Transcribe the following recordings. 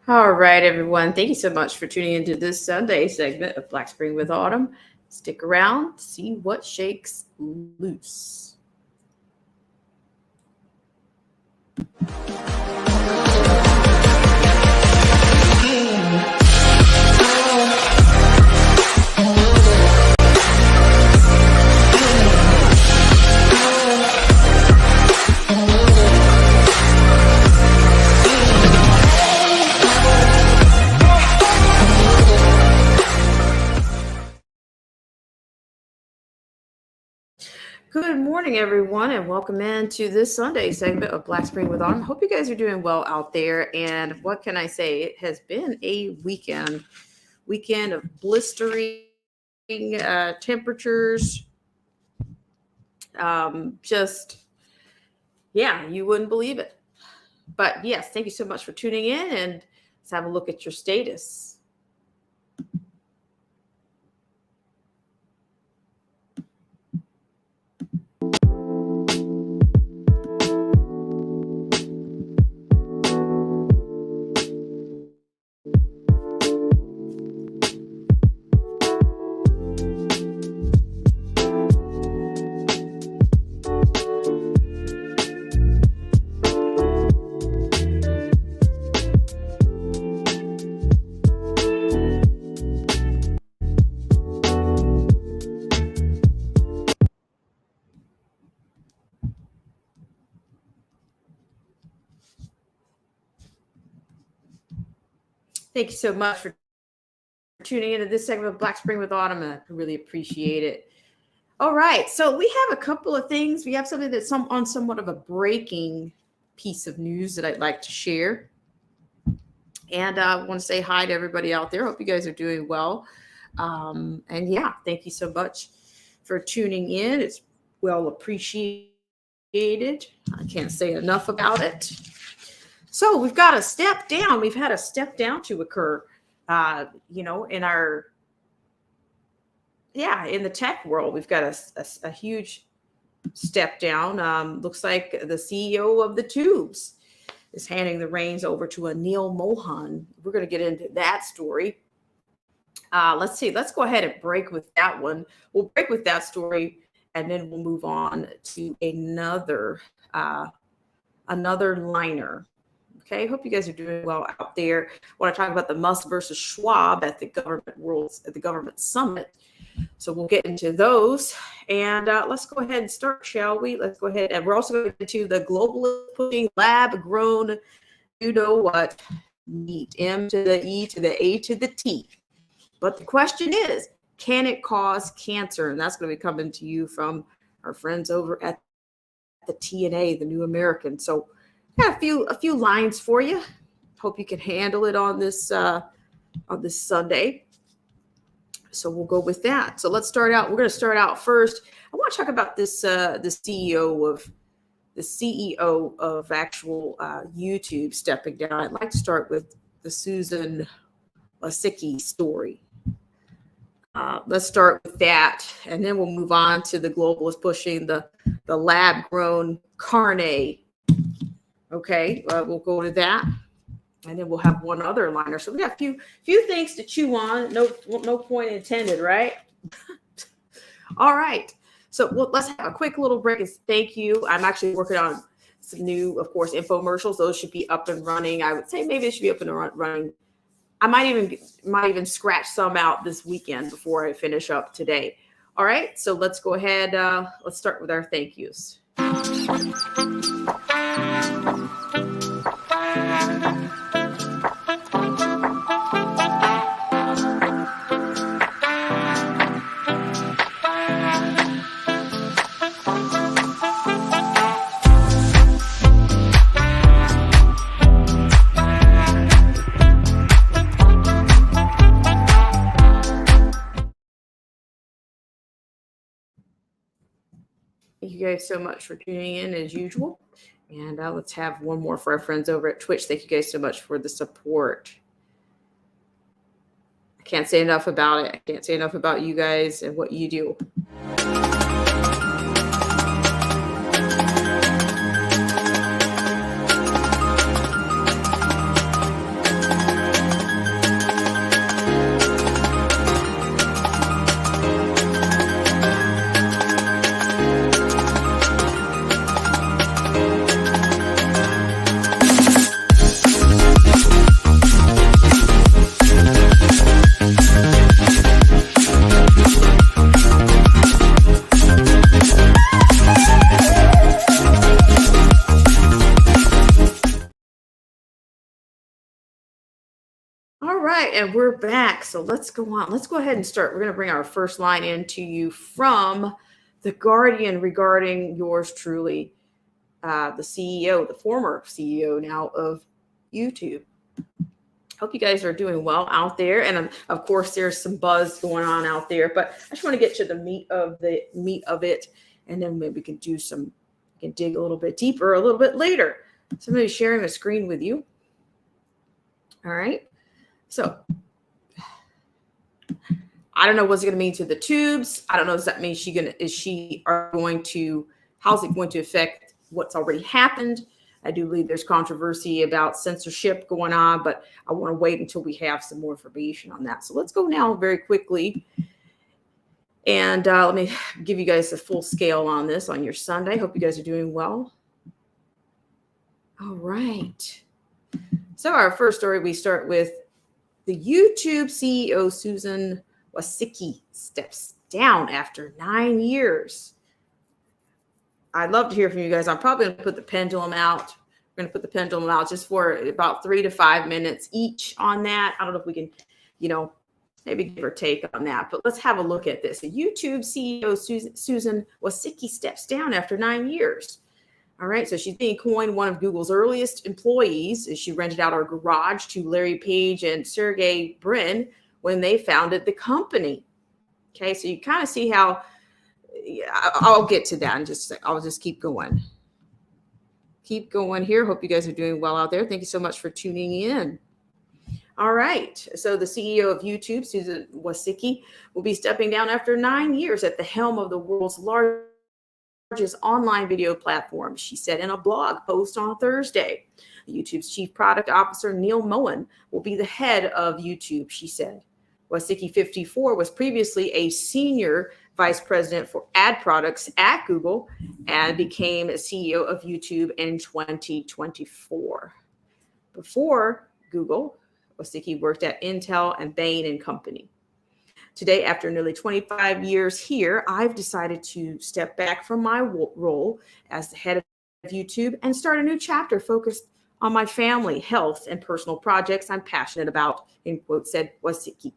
All right, everyone. Thank you so much for tuning into this Sunday segment of Black Spring with Autumn. Stick around, see what shakes loose. Good morning, everyone, and welcome into this Sunday segment of Black Spring with Autumn. Hope you guys are doing well out there. And what can I say? It has been a weekend of blistering temperatures. You wouldn't believe it. But yes, thank you so much for tuning in, and let's have a look at your status. Thank you so much for tuning into this segment of Black Spring with Autumn. I really appreciate it. All right, so we have a couple of things. We have something that's on somewhat of a breaking piece of news that I'd like to share. And I want to say hi to everybody out there. Hope you guys are doing well. Thank you so much for tuning in. It's well appreciated. I can't say enough about it. So we've got a step down. We've had a step down to occur, in the tech world. We've got a huge step down. Looks like the CEO of the Tubes is handing the reins over to Anil Mohan. We're going to get into that story. Let's see. Let's go ahead and break with that one. We'll break with that story, and then we'll move on to another liner. Okay, hope you guys are doing well out there. I want to talk about the Musk versus Schwab at the government summit. So we'll get into those, and let's go ahead and start, shall we? Let's go ahead, and we're also going into the globalist pushing lab-grown, you know what, meat, M to the E to the A to the T. But the question is, can it cause cancer? And that's going to be coming to you from our friends over at the TNA, the New American. So got a few lines for you. Hope you can handle it on this Sunday. So we'll go with that. So let's start out. We're going to start out first. I want to talk about this the CEO of actual YouTube stepping down. I'd like to start with the Susan Wojcicki story. Let's start with that, and then we'll move on to the globalists pushing the lab-grown carne. Okay, we'll go to that, and then we'll have one other liner. So we got a few things to chew on. No point intended, right? All right. So let's have a quick little break. Thank you. I'm actually working on some new, of course, infomercials. Those should be up and running. I would say maybe it should be up and running I might even scratch some out this weekend before I finish up today. All right, so let's go ahead. Let's start with our thank yous. Thank you guys so much for tuning in as usual. And let's have one more for our friends over at Twitch. Thank you guys so much for the support. I can't say enough about it. I can't say enough about you guys and what you do. And we're back. So let's go on. Let's go ahead and start. We're going to bring our first line in to you from The Guardian regarding yours truly, the CEO, the former CEO now of YouTube. Hope you guys are doing well out there. And of course, there's some buzz going on out there, but I just want to get to the meat of it. And then maybe we can dig a little bit deeper a little bit later. So I'm going to be sharing a screen with you. All right. So I don't know what's it going to mean to the tubes. I don't know. Does that mean how's it going to affect what's already happened? I do believe there's controversy about censorship going on, but I want to wait until we have some more information on that. So let's go now very quickly. And let me give you guys a full scale on this on your Sunday. Hope you guys are doing well. All right. So our first story, we start with the YouTube CEO, Susan Wojcicki, steps down after 9 years. I'd love to hear from you guys. I'm probably going to put the pendulum out. We're going to put the pendulum out just for about 3 to 5 minutes each on that. I don't know if we can, maybe give or take on that. But let's have a look at this. The YouTube CEO, Susan Wojcicki, steps down after 9 years. All right, so she's being coined one of Google's earliest employees as she rented out her garage to Larry Page and Sergey Brin when they founded the company. Okay, so you kind of see how, I'll get to that in just a sec. I'll just keep going. Keep going here. Hope you guys are doing well out there. Thank you so much for tuning in. All right, so the CEO of YouTube, Susan Wojcicki, will be stepping down after 9 years at the helm of the world's largest online video platform, she said in a blog post on Thursday. YouTube's chief product officer, Neil Mohan, will be the head of YouTube, she said. Wojcicki, 54, was previously a senior vice president for ad products at Google and became CEO of YouTube in 2024. Before Google, Wojcicki worked at Intel and Bain & Company. Today, after nearly 25 years here, I've decided to step back from my role as the head of YouTube and start a new chapter focused on my family, health, and personal projects I'm passionate about, in quote, said Wojcicki.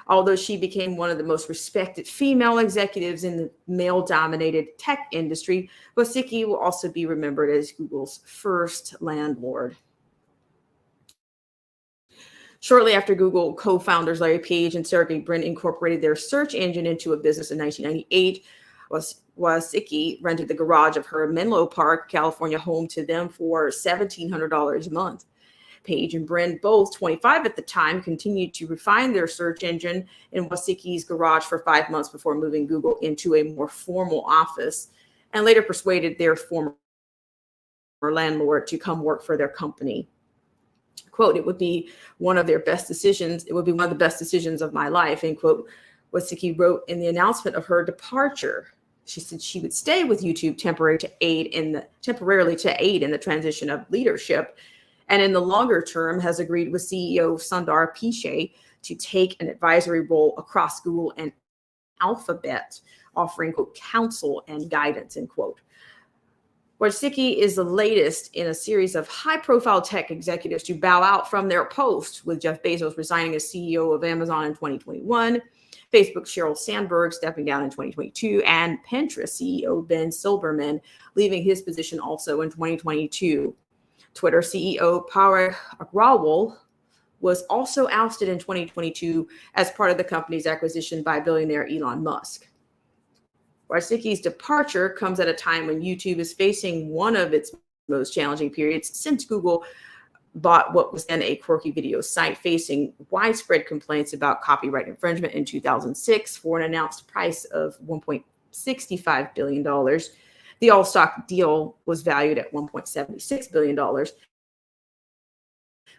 Although she became one of the most respected female executives in the male-dominated tech industry, Wojcicki will also be remembered as Google's first landlord. Shortly after Google co-founders Larry Page and Sergey Brin incorporated their search engine into a business in 1998, Wojcicki rented the garage of her Menlo Park, California home to them for $1,700 a month. Page and Brin, both 25 at the time, continued to refine their search engine in Wojcicki's garage for 5 months before moving Google into a more formal office, and later persuaded their former landlord to come work for their company. Quote, it would be one of their best decisions. It would be one of the best decisions of my life, end quote. Wojcicki wrote in the announcement of her departure. She said she would stay with YouTube temporarily to aid in the transition of leadership and in the longer term has agreed with CEO Sundar Pichai to take an advisory role across Google and Alphabet, offering, quote, counsel and guidance, end quote. Wojcicki is the latest in a series of high-profile tech executives to bow out from their post, with Jeff Bezos resigning as CEO of Amazon in 2021, Facebook's Sheryl Sandberg stepping down in 2022, and Pinterest CEO Ben Silbermann leaving his position also in 2022. Twitter CEO Parag Agrawal was also ousted in 2022 as part of the company's acquisition by billionaire Elon Musk. Wojcicki's departure comes at a time when YouTube is facing one of its most challenging periods since Google bought what was then a quirky video site, facing widespread complaints about copyright infringement in 2006 for an announced price of $1.65 billion. The all-stock deal was valued at $1.76 billion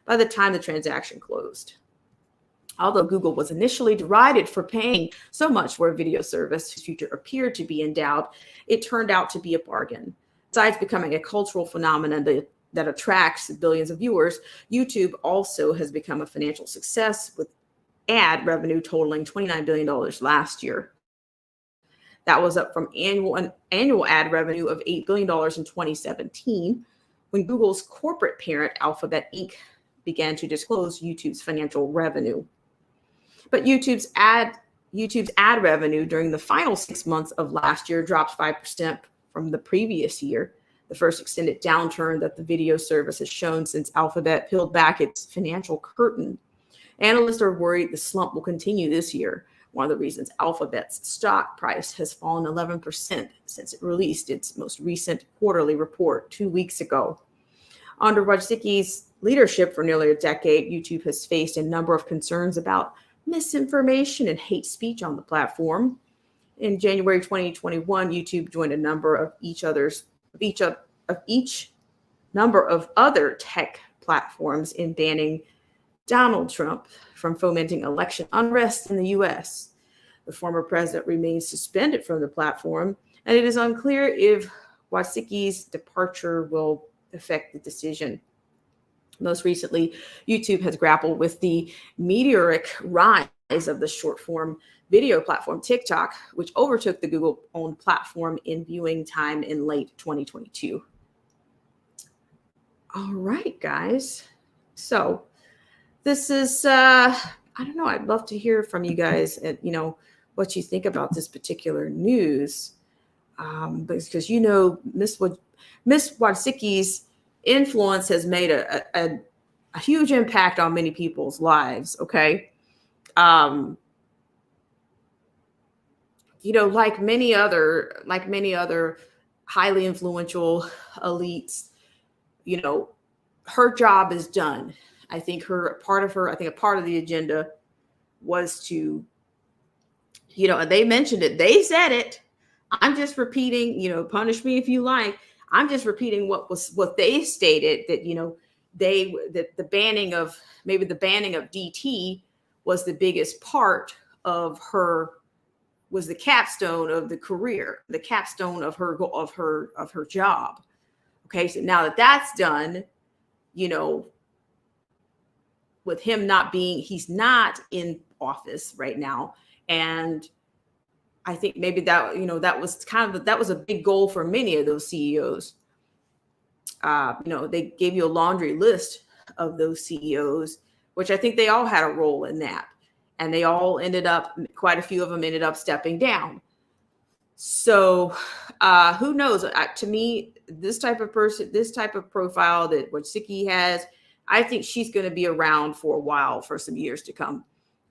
by the time the transaction closed. Although Google was initially derided for paying so much for a video service whose future appeared to be in doubt, it turned out to be a bargain. Besides becoming a cultural phenomenon that attracts billions of viewers, YouTube also has become a financial success, with ad revenue totaling $29 billion last year. That was up from annual ad revenue of $8 billion in 2017, when Google's corporate parent, Alphabet Inc., began to disclose YouTube's financial revenue. But YouTube's ad revenue during the final 6 months of last year dropped 5% from the previous year, the first extended downturn that the video service has shown since Alphabet peeled back its financial curtain. Analysts are worried the slump will continue this year. One of the reasons Alphabet's stock price has fallen 11% since it released its most recent quarterly report 2 weeks ago. Under Wojcicki's leadership for nearly a decade, YouTube has faced a number of concerns about misinformation and hate speech on the platform. In January 2021, YouTube joined a number of number of other tech platforms in banning Donald Trump from fomenting election unrest in the U.S. The former president remains suspended from the platform, and it is unclear if Wojcicki's departure will affect the decision. Most recently, YouTube has grappled with the meteoric rise of the short-form video platform TikTok, which overtook the Google-owned platform in viewing time in late 2022. All right, guys. So this is, I don't know, I'd love to hear from you guys and, what you think about this particular news. Because, Miss Wojcicki's influence has made a huge impact on many people's lives. Okay. Like many other highly influential elites, her job is done. I think a part of the agenda was to, and they mentioned it, they said it. I'm just repeating, punish me if you like. I'm just repeating what they stated, that, that the banning of DT was the biggest part of her, was the capstone of the career, the capstone of her job. Okay. So now that that's done, with him he's not in office right now. And I think maybe that, that was a big goal for many of those CEOs. They gave you a laundry list of those CEOs, which I think they all had a role in that. And they all quite a few of them ended up stepping down. So who knows? To me, this type of profile that Wojcicki has, I think she's going to be around for a while, for some years to come.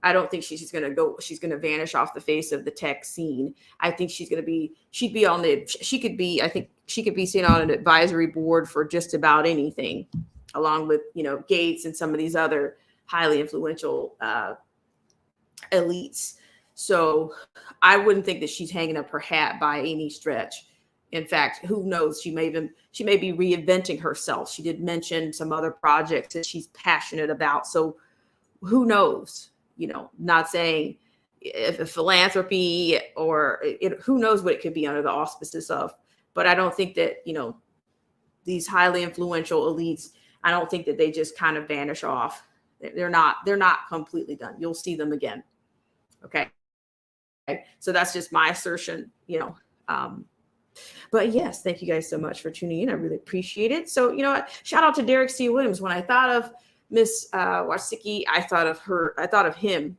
I don't think she's going to vanish off the face of the tech scene. I think she could be seen on an advisory board for just about anything, along with, Gates and some of these other highly influential elites. So I wouldn't think that she's hanging up her hat by any stretch. In fact, who knows? She may be reinventing herself. She did mention some other projects that she's passionate about. So who knows? Not saying if a philanthropy or who knows what it could be under the auspices of. But I don't think that, these highly influential elites I don't think that they just kind of vanish off. They're not completely done. You'll see them again. Okay. So that's just my assertion, but yes, thank you guys so much for tuning in. I really appreciate it. So, you know what? Shout out to Derek C. Williams. When I thought of Miss Wasicki, I thought of him,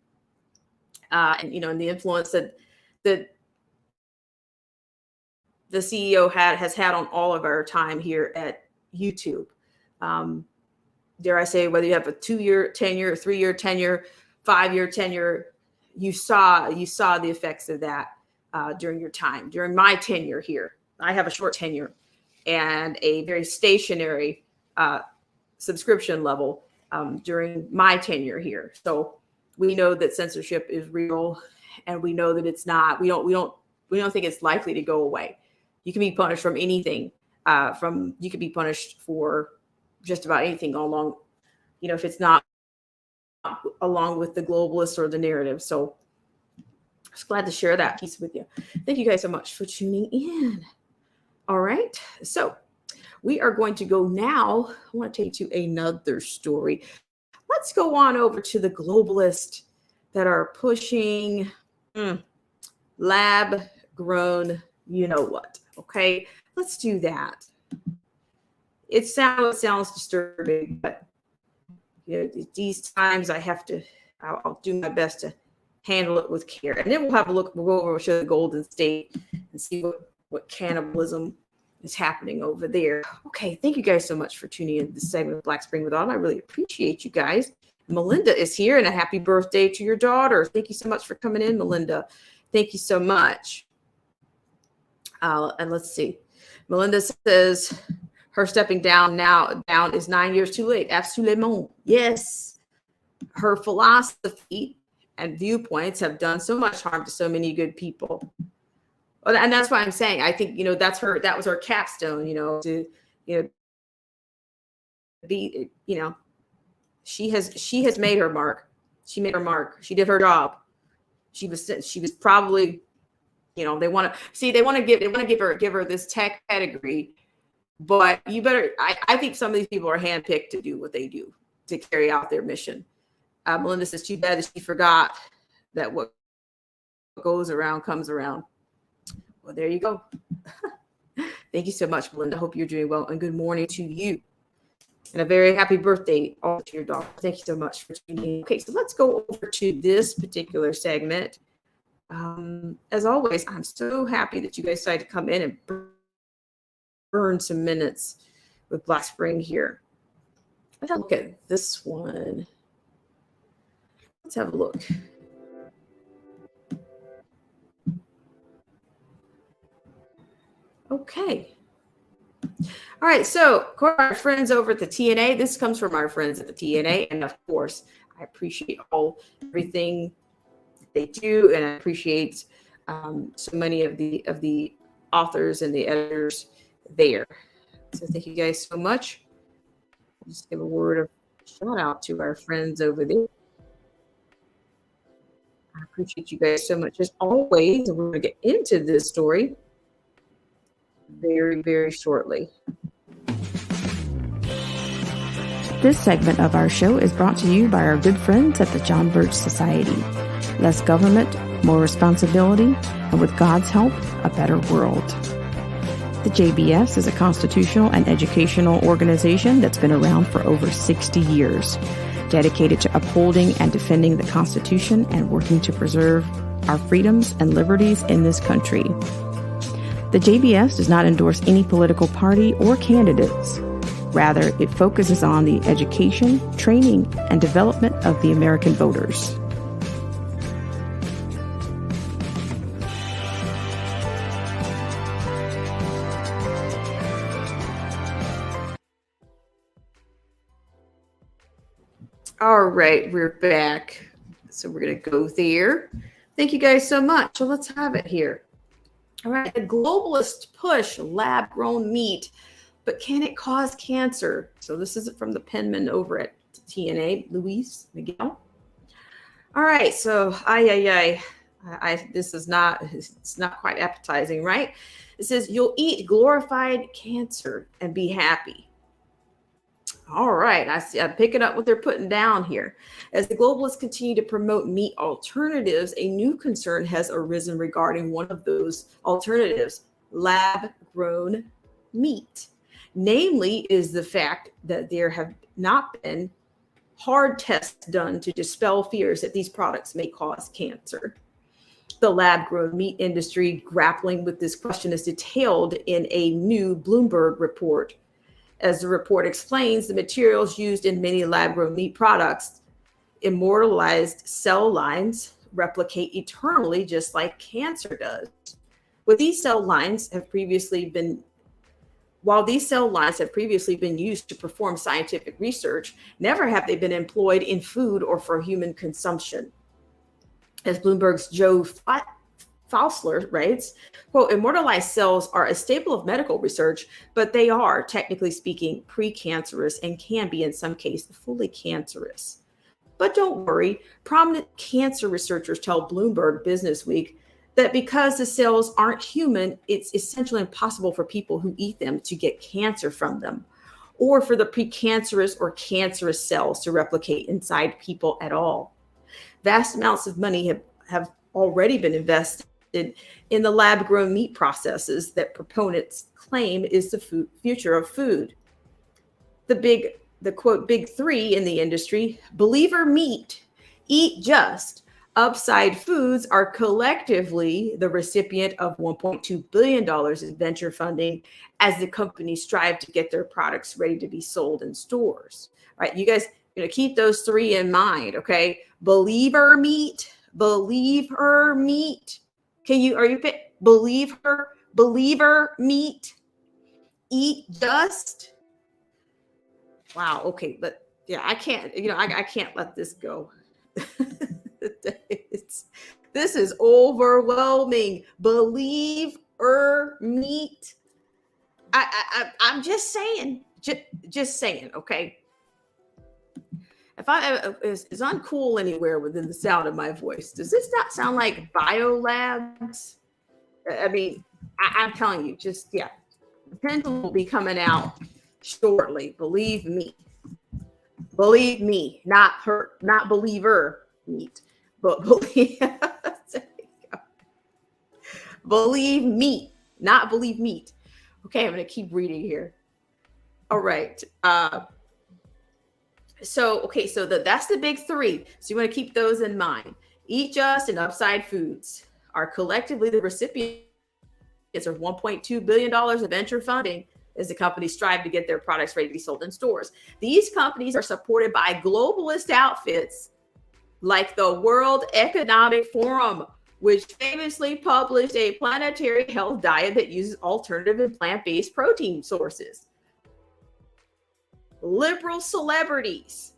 and and the influence that the CEO has had on all of our time here at YouTube. Dare I say, whether you have a 2-year tenure, 3-year tenure, 5-year tenure, you saw the effects of that during your time, during my tenure here. I have a short tenure and a very stationary subscription level during my tenure here. So we know that censorship is real, and we know that it's not. We don't think it's likely to go away. You can be punished from anything. You could be punished for just about anything along, if it's not along with the globalists or the narrative. So I'm just glad to share that piece with you. Thank you guys so much for tuning in. All right. So we are going to go now. I want to take you to another story. Let's go on over to the globalists that are pushing lab grown, what. Okay. Let's do that. It sounds disturbing, but these times I'll do my best to handle it with care. And then we'll go over to the Golden State and see what cannibalism is happening over there. Okay, thank you guys so much for tuning in to this segment of Black Spring with Autumn. I really appreciate you guys. Melinda is here, and a happy birthday to your daughter. Thank you so much for coming in, Melinda. Thank you so much. And let's see. Melinda says her stepping down is 9 years too late. Absolument. Yes. Her philosophy and viewpoints have done so much harm to so many good people. Well, and that's why I'm saying, I think, that was her capstone, to, be, she has made her mark. She made her mark. She did her job. She was probably, they want to give her this tech pedigree, but you better, I think some of these people are handpicked to do what they do, to carry out their mission. Melinda says, too bad that she forgot that what goes around comes around. Well, there you go. Thank you so much, Melinda. Hope you're doing well, and good morning to you. And a very happy birthday all to your daughter. Thank you so much for tuning in. Okay, so let's go over to this particular segment. As always, I'm so happy that you guys decided to come in and burn some minutes with Black Spring here. Let's look at this one. Let's have a look. Okay. All right. So, our friends over at the TNA, this comes from our friends at the TNA. And of course, I appreciate everything they do. And I appreciate so many of the authors and the editors there. So thank you guys so much. I'll just give a word of shout out to our friends over there. I appreciate you guys so much as always. And we're going to get into this story very, very shortly. This segment of our show is brought to you by our good friends at the John Birch Society. Less government, more responsibility, and with God's help, a better world. The JBS is a constitutional and educational organization that's been around for over 60 years, dedicated to upholding and defending the Constitution and working to preserve our freedoms and liberties in this country. The JBS does not endorse any political party or candidates. Rather, it focuses on the education, training, and development of the American voters. All right, we're back. So we're going to go there. Thank you guys so much. So let's have it here. All right, the globalists push lab-grown meat, but can it cause cancer? So this is from the penman over at TNA, Luis Miguel. All right, so it's not quite appetizing, right? It says you'll eat glorified cancer and be happy. All right, I see. I'm picking up what they're putting down here. As the globalists continue to promote meat alternatives, a new concern has arisen regarding one of those alternatives, lab-grown meat. Namely, is the fact that there have not been hard tests done to dispel fears that these products may cause cancer. The lab-grown meat industry grappling with this question is detailed in a new Bloomberg report. As the report explains, the materials used in many lab-grown meat products, immortalized cell lines, replicate eternally just like cancer does. While these cell lines have previously been used to perform scientific research, never have they been employed in food or for human consumption. As Bloomberg's Joe Fausler writes, quote, immortalized cells are a staple of medical research, but they are, technically speaking, precancerous and can be, in some cases, fully cancerous. But don't worry, prominent cancer researchers tell Bloomberg Businessweek that because the cells aren't human, it's essentially impossible for people who eat them to get cancer from them, or for the precancerous or cancerous cells to replicate inside people at all. Vast amounts of money have already been invested in the lab-grown meat processes that proponents claim is the future of food. The quote, big three in the industry, Believer Meat, Eat Just, Upside Foods are collectively the recipient of $1.2 billion in venture funding as the companies strive to get their products ready to be sold in stores. All right, you guys, keep those three in mind, okay? Believer Meat. Believer Meat, Eat Just. Wow. Okay. But yeah, I can't, I can't let this go. This is overwhelming. Believer Meat. I'm just saying, just saying. Okay. If I is uncool anywhere within the sound of my voice, does this not sound like biolabs? I mean, I'm telling you, the pendulum will be coming out shortly. Believe me, not believer meat, but believe me, not believe meat. Okay, I'm going to keep reading here. All right. So that's the big three. So you want to keep those in mind. Eat Just and Upside Foods are collectively the recipients of $1.2 billion in venture funding as the companies strive to get their products ready to be sold in stores. These companies are supported by globalist outfits like the World Economic Forum, which famously published a planetary health diet that uses alternative and plant-based protein sources. Liberal celebrities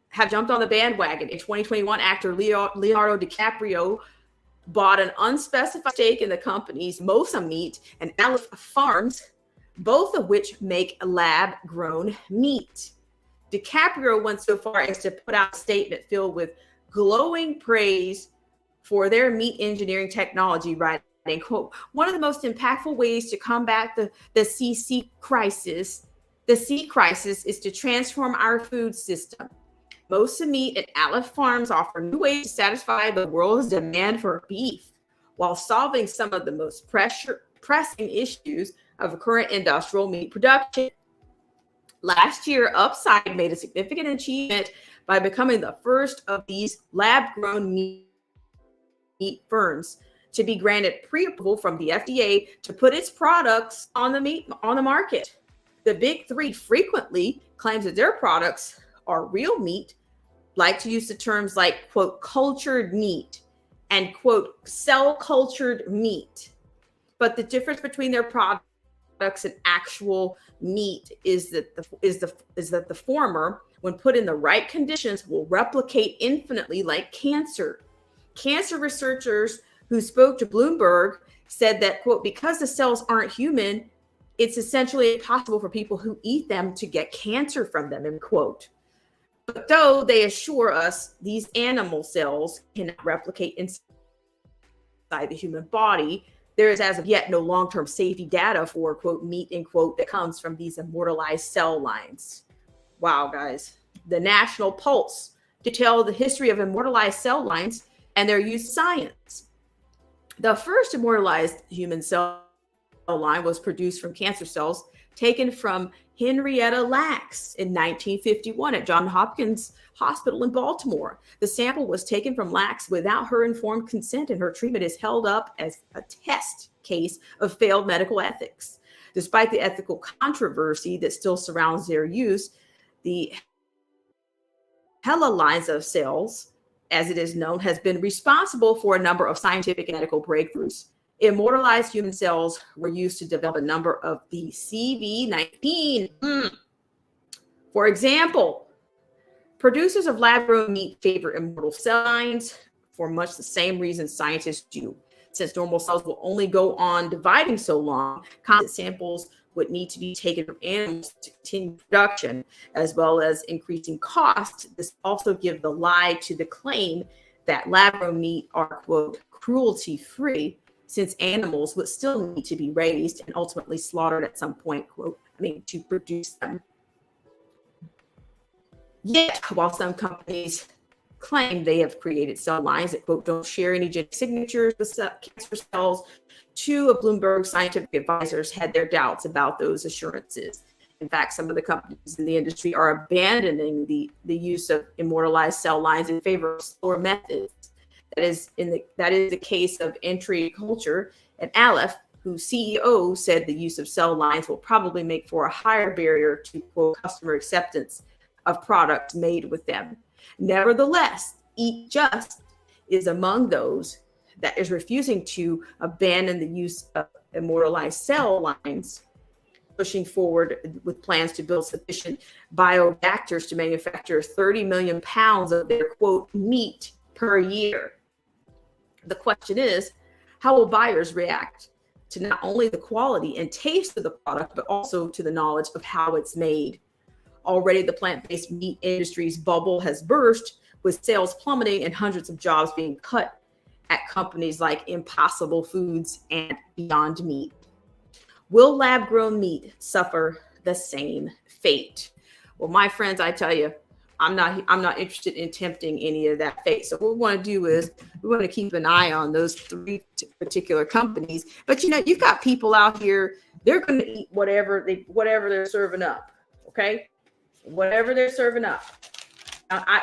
have jumped on the bandwagon. In 2021, actor Leonardo DiCaprio bought an unspecified stake in the companies Mosa Meat and Aleph Farms, both of which make lab-grown meat. DiCaprio went so far as to put out a statement filled with glowing praise for their meat engineering technology, writing, quote, one of the most impactful ways to combat the C crisis is to transform our food system. Mosa Meat and Aleph Farms offer new ways to satisfy the world's demand for beef while solving some of the most pressing issues of current industrial meat production. Last year, Upside made a significant achievement by becoming the first of these lab-grown meat firms to be granted pre-approval from the FDA to put its products on the market. The big three frequently claims that their products are real meat, like to use the terms like, quote, cultured meat and, quote, cell cultured meat. But the difference between their products and actual meat is that the former, when put in the right conditions, will replicate infinitely like cancer. Cancer researchers who spoke to Bloomberg said that, quote, because the cells aren't human, it's essentially impossible for people who eat them to get cancer from them, end quote. But though they assure us these animal cells cannot replicate inside the human body, there is as of yet no long-term safety data for, quote, meat, end quote, that comes from these immortalized cell lines. Wow, guys. The National Pulse to tell the history of immortalized cell lines and their use in science. The first immortalized human cell line was produced from cancer cells taken from Henrietta Lacks in 1951 at Johns Hopkins Hospital in Baltimore. The sample was taken from Lacks without her informed consent, and her treatment is held up as a test case of failed medical ethics. Despite the ethical controversy that still surrounds their use, the HeLa lines of cells, as it is known, has been responsible for a number of scientific and medical breakthroughs. Immortalized human cells were used to develop a number of the CV19. For example, producers of lab-grown meat favor immortal cell lines for much the same reasons scientists do. Since normal cells will only go on dividing so long, constant samples would need to be taken from animals to continue production, as well as increasing cost. This also gives the lie to the claim that lab-grown meat are, quote, cruelty-free, since animals would still need to be raised and ultimately slaughtered at some point, quote, to produce them. Yet, while some companies claim they have created cell lines that, quote, don't share any genetic signatures with cancer cells, two of Bloomberg's scientific advisors had their doubts about those assurances. In fact, some of the companies in the industry are abandoning the use of immortalized cell lines in favor of slower methods. That is the case of Entry Culture and Aleph, whose CEO said the use of cell lines will probably make for a higher barrier to, quote, customer acceptance of products made with them. Nevertheless, Eat Just is among those that is refusing to abandon the use of immortalized cell lines, pushing forward with plans to build sufficient bioreactors to manufacture 30 million pounds of their, quote, meat per year. The question is, how will buyers react to not only the quality and taste of the product, but also to the knowledge of how it's made? Already, the plant-based meat industry's bubble has burst, with sales plummeting and hundreds of jobs being cut at companies like Impossible Foods and Beyond Meat. Will lab-grown meat suffer the same fate? Well, my friends, I tell you, I'm not interested in tempting any of that fate. So what we want to do is we want to keep an eye on those three particular companies. But you've got people out here, they're going to eat whatever they're serving up. Okay, whatever they're serving up.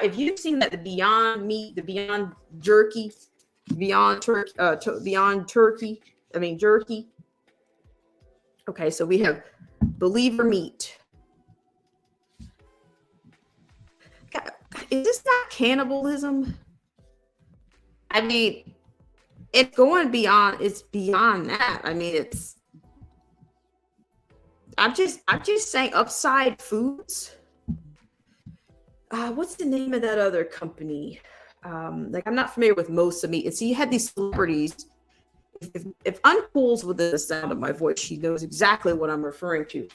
If you've seen that the Beyond Meat, the Beyond Jerky, Beyond Turkey. Okay, so we have Believer Meat. God, is this not cannibalism? I mean, it's going beyond. It's beyond that. I mean, I'm just saying. Upside Foods. What's the name of that other company? I'm not familiar with most of meat. And so you had these celebrities. If Uncool's within the sound of my voice, she knows exactly what I'm referring to.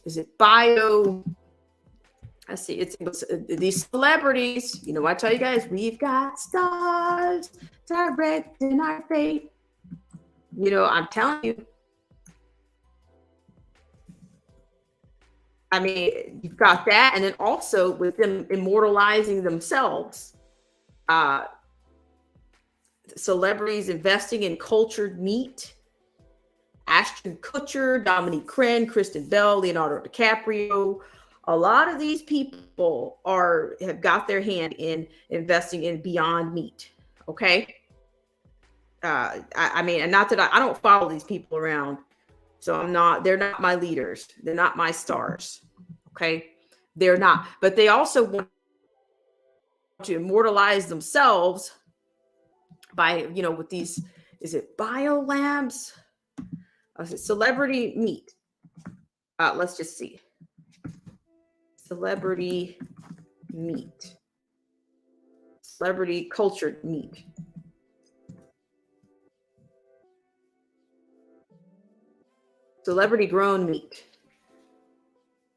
Is it Bio? I see. It's these celebrities. I tell you guys, we've got stars directing our fate. I'm telling you. I mean, you've got that, and then also with them immortalizing themselves. Celebrities investing in cultured meat. Ashton Kutcher, Dominique Crenn, Kristen Bell, Leonardo DiCaprio. A lot of these people have got their hand in investing in Beyond Meat. Okay. I mean, and not that I don't follow these people around. So they're not my leaders. They're not my stars. Okay. They're not, but they also want to immortalize themselves by, with these, is it biolabs? Celebrity meat. Let's just see. Celebrity meat. Celebrity cultured meat. Celebrity grown meat.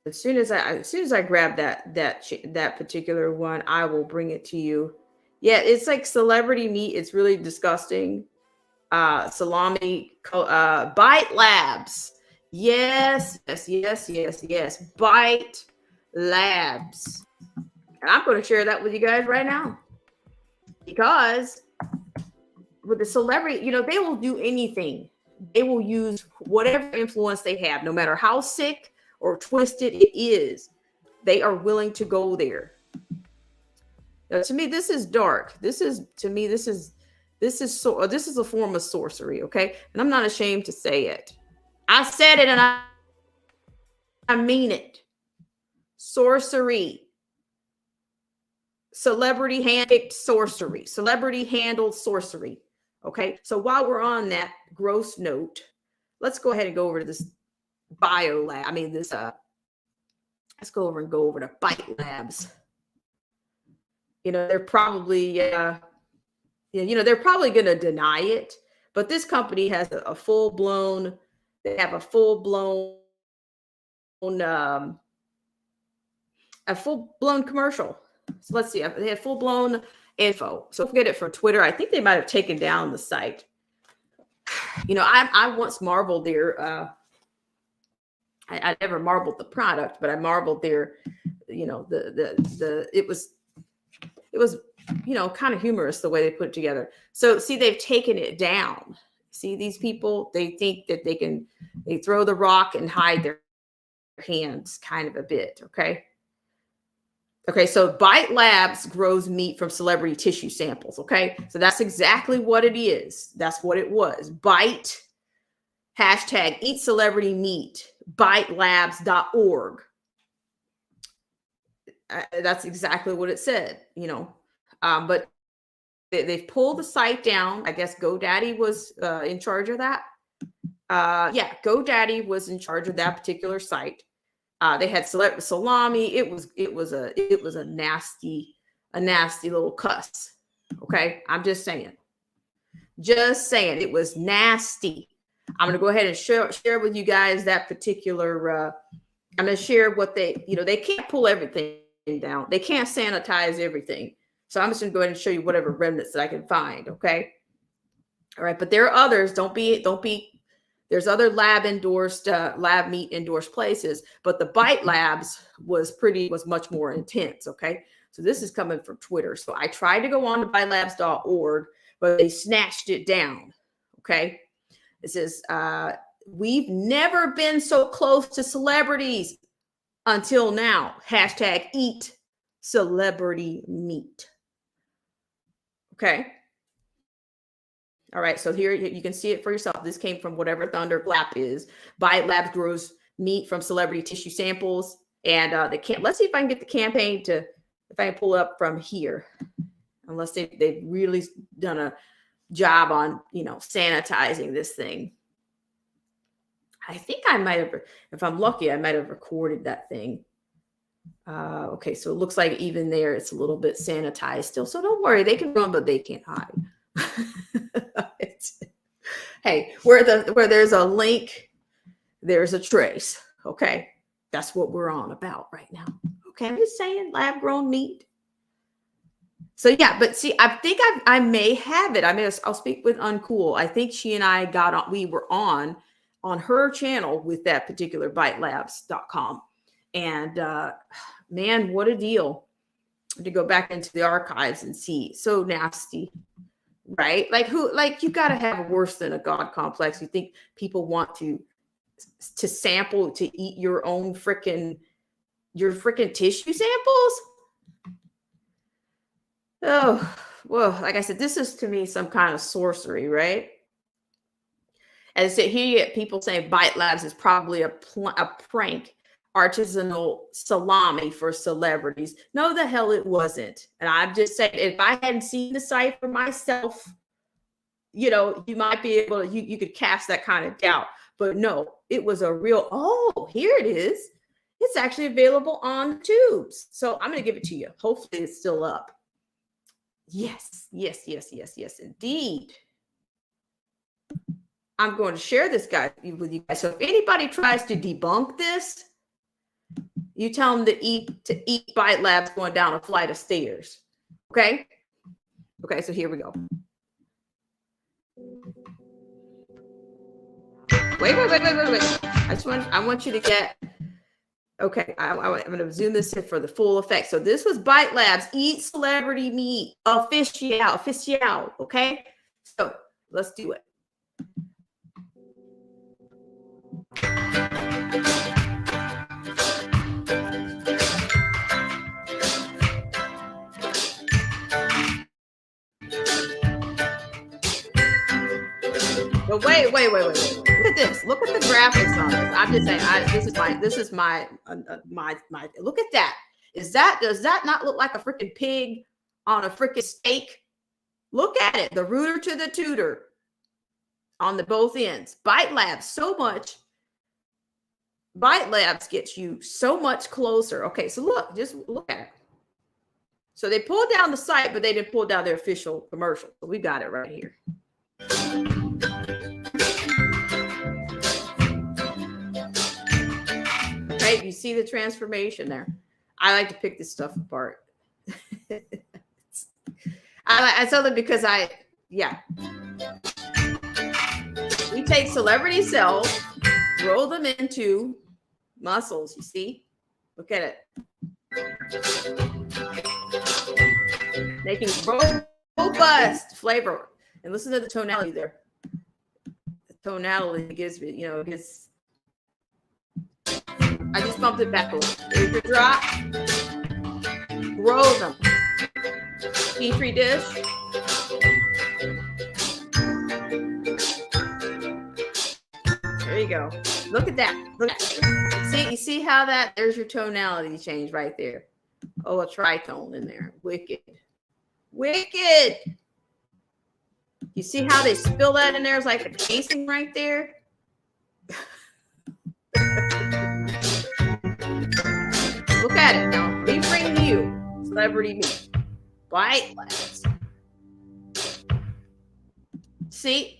As soon as I grab that particular one, I will bring it to you. Yeah, it's like celebrity meat. It's really disgusting. Salami, Bite Labs. Yes. Bite Labs. And I'm going to share that with you guys right now. Because with the celebrity, they will do anything. They will use whatever influence they have, no matter how sick or twisted it is. They are willing to go there. Now, to me, this is dark. This is a form of sorcery, okay? And I'm not ashamed to say it. I said it and I mean it. Sorcery. Celebrity handpicked sorcery. Celebrity handled sorcery. Okay. So while we're on that gross note, let's go ahead and go over to this BioLab. Let's go over to Byte Labs. They're probably they're probably going to deny it, but this company has a full-blown commercial. So let's see. They have full-blown info. So forget it from Twitter. I think they might have taken down the site. I once marveled their I never marveled the product, but I marveled their, it was kind of humorous the way they put it together. So see, they've taken it down. See, these people, they think that they throw the rock and hide their hands kind of a bit. Okay, so Byte Labs grows meat from celebrity tissue samples. Okay, so that's exactly what it is. That's what it was. Byte, hashtag eat celebrity meat, bytelabs.org. That's exactly what it said, but they've pulled the site down. I guess GoDaddy was in charge of that. GoDaddy was in charge of that particular site. They had salami. It was a nasty little cuss. Okay, I'm just saying it was nasty. I'm gonna go ahead and share with you guys that particular. I'm gonna share what they can't pull everything down. They can't sanitize everything. So I'm just gonna go ahead and show you whatever remnants that I can find. Okay. All right, but there are others. Don't be. There's other lab meat endorsed places, but the Byte Labs was much more intense. Okay. So this is coming from Twitter. So I tried to go on to bytelabs.org, but they snatched it down. Okay. It says, we've never been so close to celebrities until now. Hashtag eat celebrity meat. Okay. All right, so here you can see it for yourself. This came from whatever Thunder Flap is. Byte Labs grows meat from celebrity tissue samples, and let's see if I can get the campaign if I can pull it up from here. Unless they've really done a job on sanitizing this thing. I think I might have, if I'm lucky, I might have recorded that thing. Okay, so it looks like even there it's a little bit sanitized still. So don't worry, they can run, but they can't hide. Hey, where there's a link, there's a trace. Okay, that's what we're on about right now. Okay, I'm just saying, lab grown meat. So yeah, but see, I think I may have it. I'll speak with Uncool. I think she and I we were on her channel with that particular bytelabs.com, and man, what a deal to go back into the archives and see. So nasty. Right? Like you got to have worse than a God complex. You think people want to sample, to eat your freaking tissue samples? Oh, well, like I said, this is to me some kind of sorcery, right? And so here you get people saying Byte Labs is probably a prank, artisanal salami for celebrities. No, the hell it wasn't. And I'm just saying, if I hadn't seen the site for myself, you might be able to, you could cast that kind of doubt. But no, it was a real, here it is. It's actually available on tubes. So I'm going to give it to you. Hopefully it's still up. Yes, indeed. I'm going to share this guy with you guys. So if anybody tries to debunk this, you tell them to eat Byte Labs going down a flight of stairs. Okay. So here we go. Wait. I want you to get Okay, I'm going to zoom this in for the full effect. So this was Bite Labs, Eat Celebrity Meat, official, okay? So let's do it. But wait. Look at this. Look at the graphics on this. I'm just saying, this is my look at that. Does that not look like a freaking pig on a freaking steak? Look at it. The rooter to the tutor on the both ends. Bite Labs Bite Labs gets you so much closer. Okay, so look, just look at it. So they pulled down the site, but they didn't pull down their official commercial. So we got it right here. Okay, you see the transformation there. I like to pick this stuff apart. I tell them because we take celebrity cells, roll them into muscles. You see? Look at it. Making robust flavor. And listen to the tonality there. The tonality gives me, I just bumped it back a little. There's your drop. Roll them. Petri dish. There you go. Look at that. Look at that. You see how there's your tonality change right there. Oh, a tritone in there. Wicked. You see how they spill that in there? It's like a casing right there. Look at it now. We bring you Celebrity Meat. Bite Labs. See,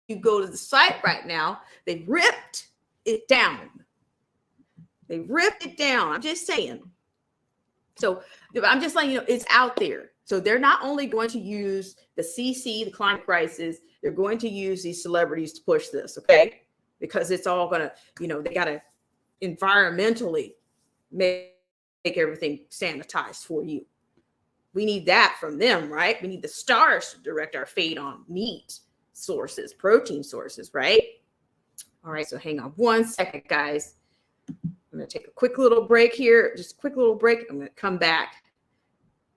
you go to the site right now, they ripped it down. I'm just saying. So I'm just letting you know it's out there. So they're not only going to use the CC, the climate crisis, they're going to use these celebrities to push this, okay? Because it's all going to, they got to environmentally make everything sanitized for you. We need that from them, right? We need the stars to direct our fate on meat sources, protein sources, right? All right, so hang on 1 second, guys. I'm going to take a quick little break here, just a quick little break. I'm going to come back.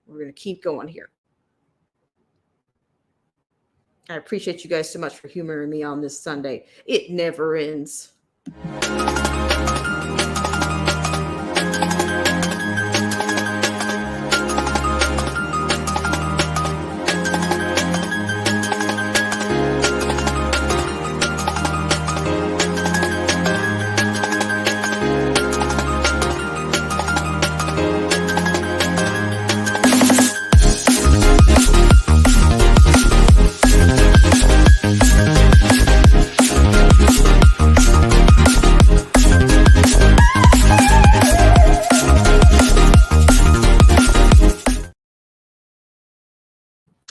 We're going to keep going here. I appreciate you guys so much for humoring me on this Sunday. It never ends.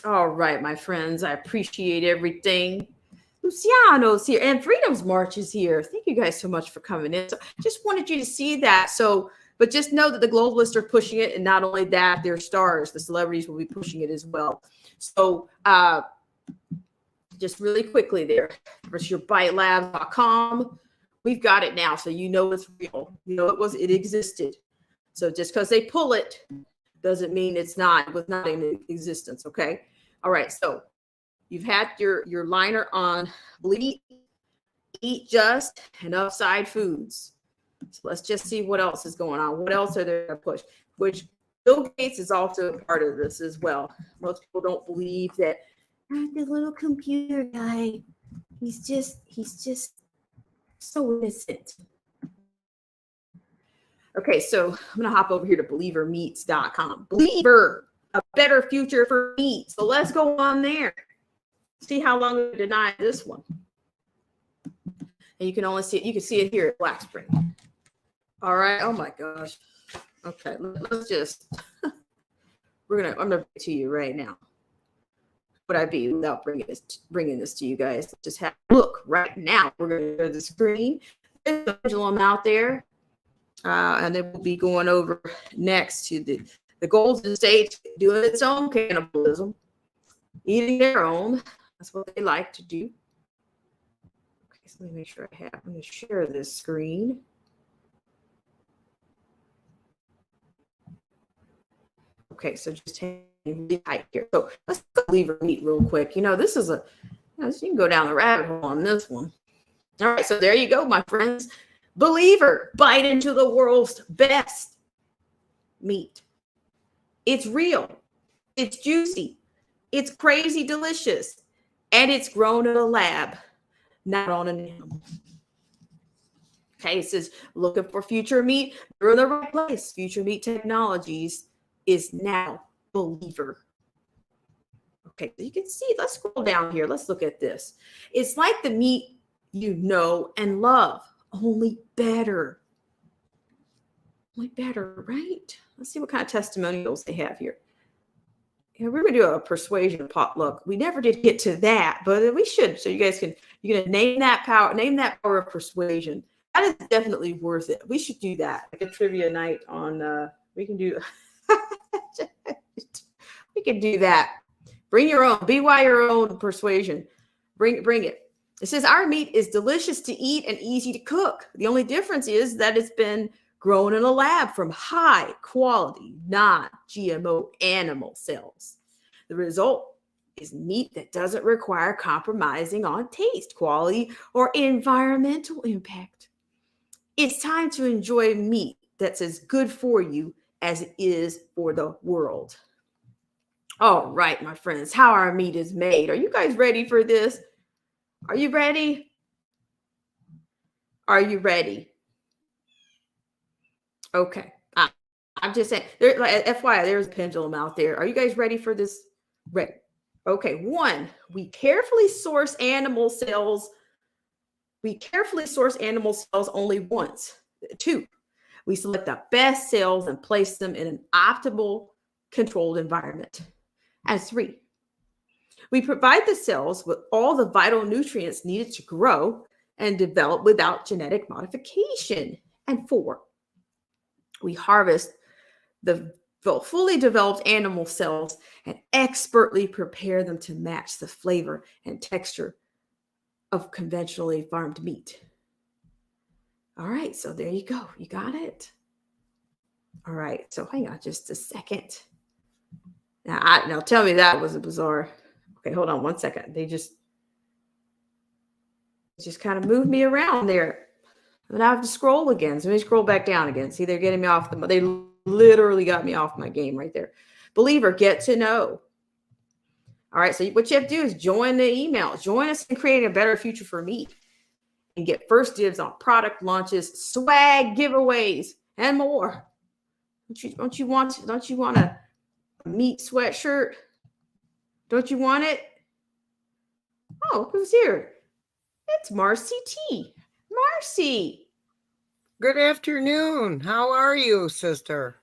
All right, my friends, I appreciate everything. Luciano's here and Freedom's March is here. Thank you guys so much for coming in. So just wanted you to see that. So, but just know that the globalists are pushing it. And not only that, their stars, the celebrities will be pushing it as well. So just really quickly there, it's your bitelabs.com. We've got it now. So you know it's real. It existed. So just because they pull it doesn't mean it was not in existence. Okay. All right. So you've had your liner on Bleed, Eat Just, and Upside Foods. So let's just see what else is going on. What else are they going to push? Which Bill Gates is also a part of this as well. Most people don't believe that the little computer guy, he's just so innocent. Okay, so I'm going to hop over here to believermeats.com. Believer, a better future for meat. So let's go on there. See how long we deny this one. And you can see it here at Black Spring. All right. Oh my gosh. Okay, let's just, I'm going to bring it to you right now. Would I be without bringing this to you guys? Just have a look right now. We're going to go to the screen. there's a pendulum out there. And then we'll be going over next to the Golden State doing its own cannibalism, eating their own. That's what they like to do. Okay, so let me make sure I'm going to share this screen. Okay, so just hang really tight here. So let's go believer meat real quick. This is you can go down the rabbit hole on this one. All right, so there you go, my friends. Believer, bite into the world's best meat. It's real. It's juicy. It's crazy delicious. And it's grown in a lab, not on an animal. Okay, it says looking for future meat. You're in the right place. Future Meat Technologies is now Believer. Okay, so you can see, let's scroll down here. Let's look at this. It's like the meat you know and love, only better. Only better, right? Let's see what kind of testimonials they have here. We're going to do a persuasion potluck. We never did get to that, but we should. So you guys you're going to name that power of persuasion. That is definitely worth it. We should do that. Like a trivia night on, we can do, we can do that. Bring your own, BY your own persuasion. Bring it. It says our meat is delicious to eat and easy to cook. The only difference is that it's been grown in a lab from high quality, non-GMO animal cells. The result is meat that doesn't require compromising on taste, quality, or environmental impact. It's time to enjoy meat that's as good for you as it is for the world. All right, my friends, how our meat is made. Are you guys ready for this? Are you ready? Are you ready? Okay. I'm just saying, FYI, there's a pendulum out there. Are you guys ready for this? Ready. Okay. 1, we carefully source animal cells. We carefully source animal cells only once. 2, we select the best cells and place them in an optimal controlled environment. And 3, we provide the cells with all the vital nutrients needed to grow and develop without genetic modification. And 4, we harvest the fully developed animal cells and expertly prepare them to match the flavor and texture of conventionally farmed meat. All right, so there you go. You got it? All right, so hang on just a second. Now tell me that was a bizarre. Okay, hold on 1 second. They just kind of moved me around there. And I have to scroll again. So let me scroll back down again. See, they're getting me off they literally got me off my game right there. Believer, get to know. All right, so what you have to do is join the email. Join us in creating a better future for meat and get first dibs on product launches, swag giveaways, and more. Don't you want a meat sweatshirt? Don't you want it? Oh, who's here? It's Marcy T. Marcy. Good afternoon. How are you, sister?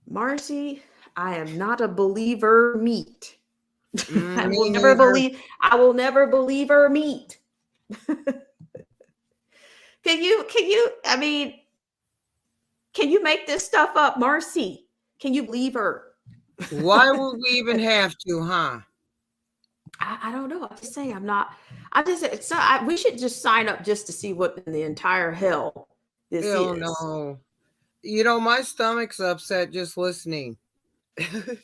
Marcy, I am not a believer meat. I Me will never believe her meat. Can you make this stuff up, Marcy? Can you believe her? Why would we even have to, huh? I don't know. I'm just saying we should just sign up just to see what in the entire hell this is. No. My stomach's upset just listening. And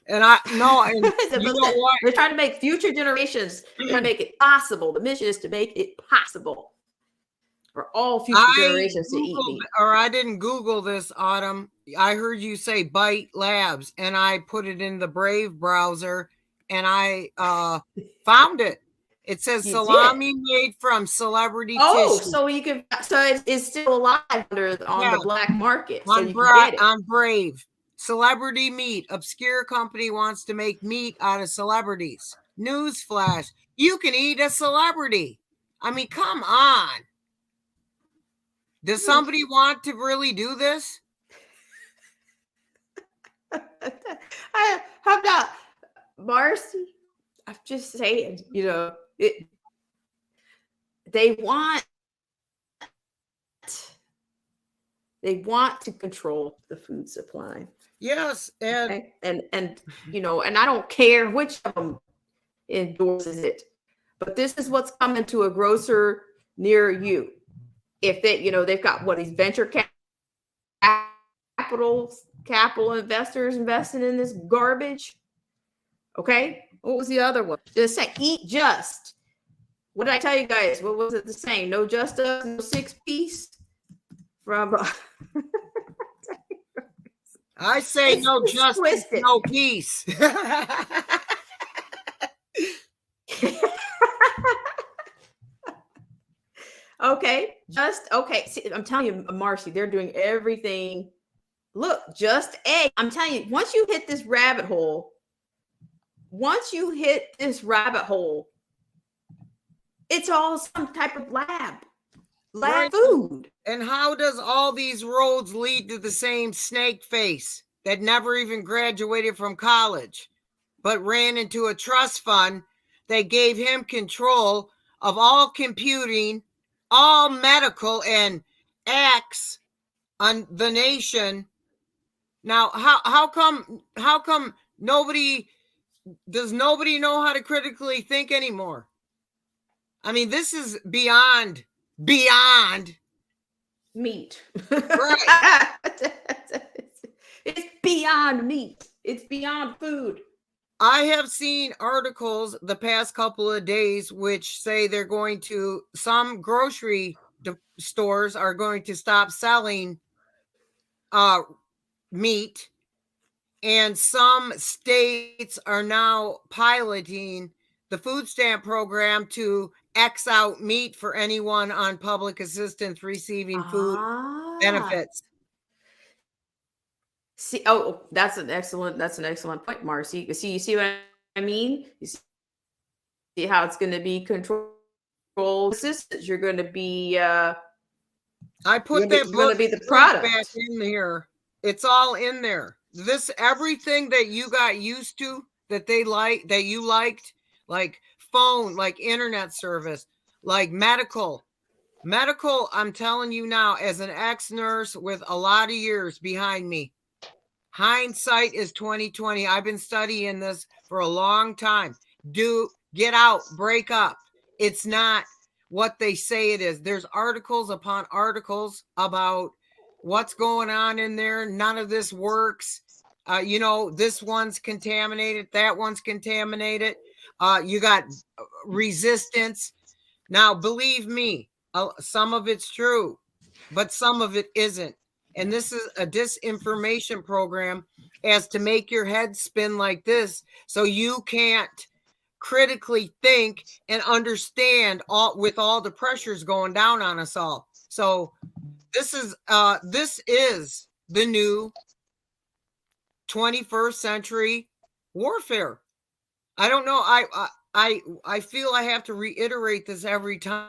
you know what? They're trying to make future generations, they're trying to make it possible. The mission is to make it possible for all future generations to eat meat. Or I didn't Google this, Autumn. I heard you say Bite Labs, and I put it in the Brave browser, and I found it. It says salami made from celebrity tissue. So it's still alive on the black market. On Brave. Celebrity meat. Obscure company wants to make meat out of celebrities. Newsflash. You can eat a celebrity. I mean, come on. Does somebody want to really do this? How about Marcy? I'm just saying, they want They want to control the food supply. Yes, and Okay? And and I don't care which of them endorses it, but this is what's coming to a grocer near you. If they've got these venture capital investors investing in this garbage. Okay, what was the other one? Just say eat just. What did I tell you guys? What was it the same? No Justa, no 6-piece from. I say no justice, no peace. Okay, See, I'm telling you, Marcy, they're doing everything. Look, just egg. I'm telling you, once you hit this rabbit hole, it's all some type of lab Right. food. And how does all these roads lead to the same snake face that never even graduated from college, but ran into a trust fund that gave him control of all computing, all medical, and acts on the nation? Now, how come nobody know how to critically think anymore? I mean, this is beyond meat. Right. It's beyond meat. It's beyond food. I have seen articles the past couple of days which say some grocery stores are going to stop selling meat, and some states are now piloting the food stamp program to X out meat for anyone on public assistance receiving food benefits. See, that's an excellent point, Marcy. You see what I mean? You see how it's going to be controlled assistance. You're going to be. I put that book going to be the product back in here. It's all in there. Everything that you got used to that you liked, like phone, like internet service, like medical. I'm telling you now, as an ex-nurse with a lot of years behind me, hindsight is 2020. I've been studying this for a long time. Get out, break up. It's not what they say it is. There's articles upon articles about what's going on in there. None of this works. This one's contaminated. That one's contaminated. You got resistance. Now, believe me, some of it's true, but some of it isn't. And this is a disinformation program as to make your head spin like this so you can't critically think and understand with all the pressures going down on us all. So this is the new 21st century warfare. I don't know. I feel I have to reiterate this every time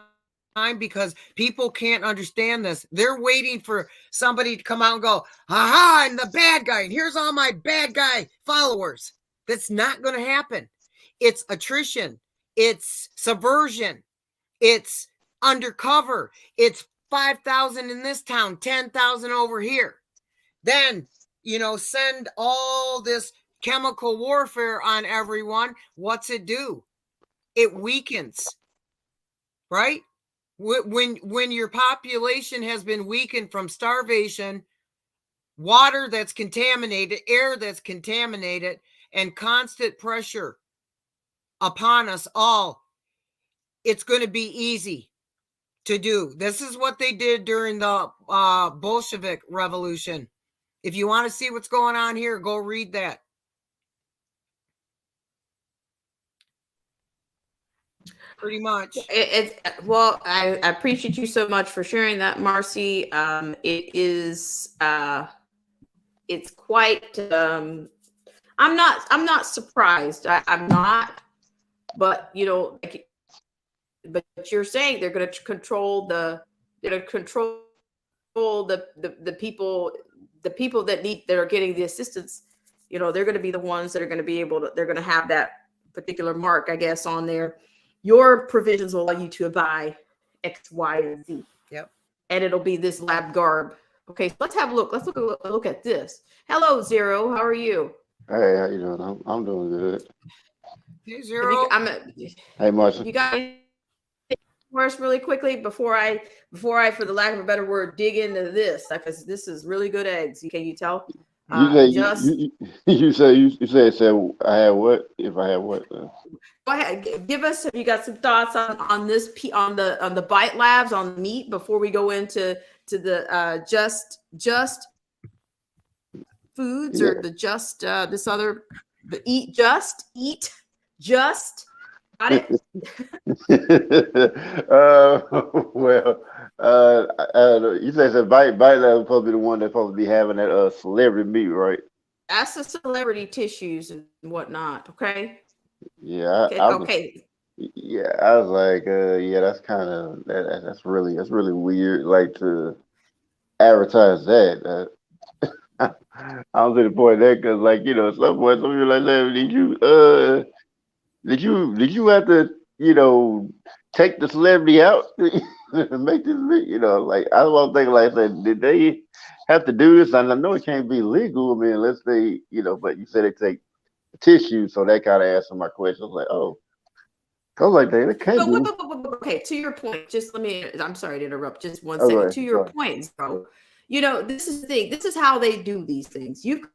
because people can't understand this. They're waiting for somebody to come out and go, aha, I'm the bad guy. And here's all my bad guy followers. That's not going to happen. It's attrition. It's subversion. It's undercover. It's 5,000 in this town, 10,000 over here. Then, send all this chemical warfare on everyone. What's it do? It weakens, right? When your population has been weakened from starvation, water that's contaminated, air that's contaminated, and constant pressure upon us all, it's going to be easy to do. This is what they did during the Bolshevik Revolution. If you want to see what's going on here, go read that. Pretty much. Well, I appreciate you so much for sharing that, Marcy. It is it's quite I'm not surprised. I'm not, but but you're saying they're going to control the people that are getting the assistance. They're going to be the ones that are going to be they're going to have that particular mark, I guess, on there. Your provisions will allow you to buy X, Y, and Z. Yep. And it'll be this lab garb Okay, so let's have a look. Let's look at this. Hello, Zero. How are you? Hey, how you doing? I'm doing good. Hey, Have Zero. you, Hey, Marcia. you got worse really quickly before I, for the lack of a better word, dig into this, because this is really good eggs. Can you tell? You say Just you said I had what? If I had what? go ahead. Give us. Have you got some thoughts on this on the Bite Labs on meat before we go into the just foods Yeah. or the just this other the eat just got it. Well, you said Bite Lab was supposed to be the one that's supposed to be having that celebrity meat, right? That's the celebrity tissues and whatnot. Okay. Yeah, Okay. I was. Okay. Yeah, I was like, yeah, that's kind of that's really weird. Like to advertise that. I don't see the point there because, like, at some point, some people like, "Hey, did you have to, take the celebrity out to make this meat?" Like I was thinking, like, I said, did they have to do this? And I know it can't be legal. I mean, unless they, but you said they take tissue, so that kind of answered my question. I was like, oh, I was like, they can't be. Okay. To your point, just let me. I'm sorry to interrupt. Just one All second. right, To your sorry. point, bro. This is the thing. This is how they do these things. You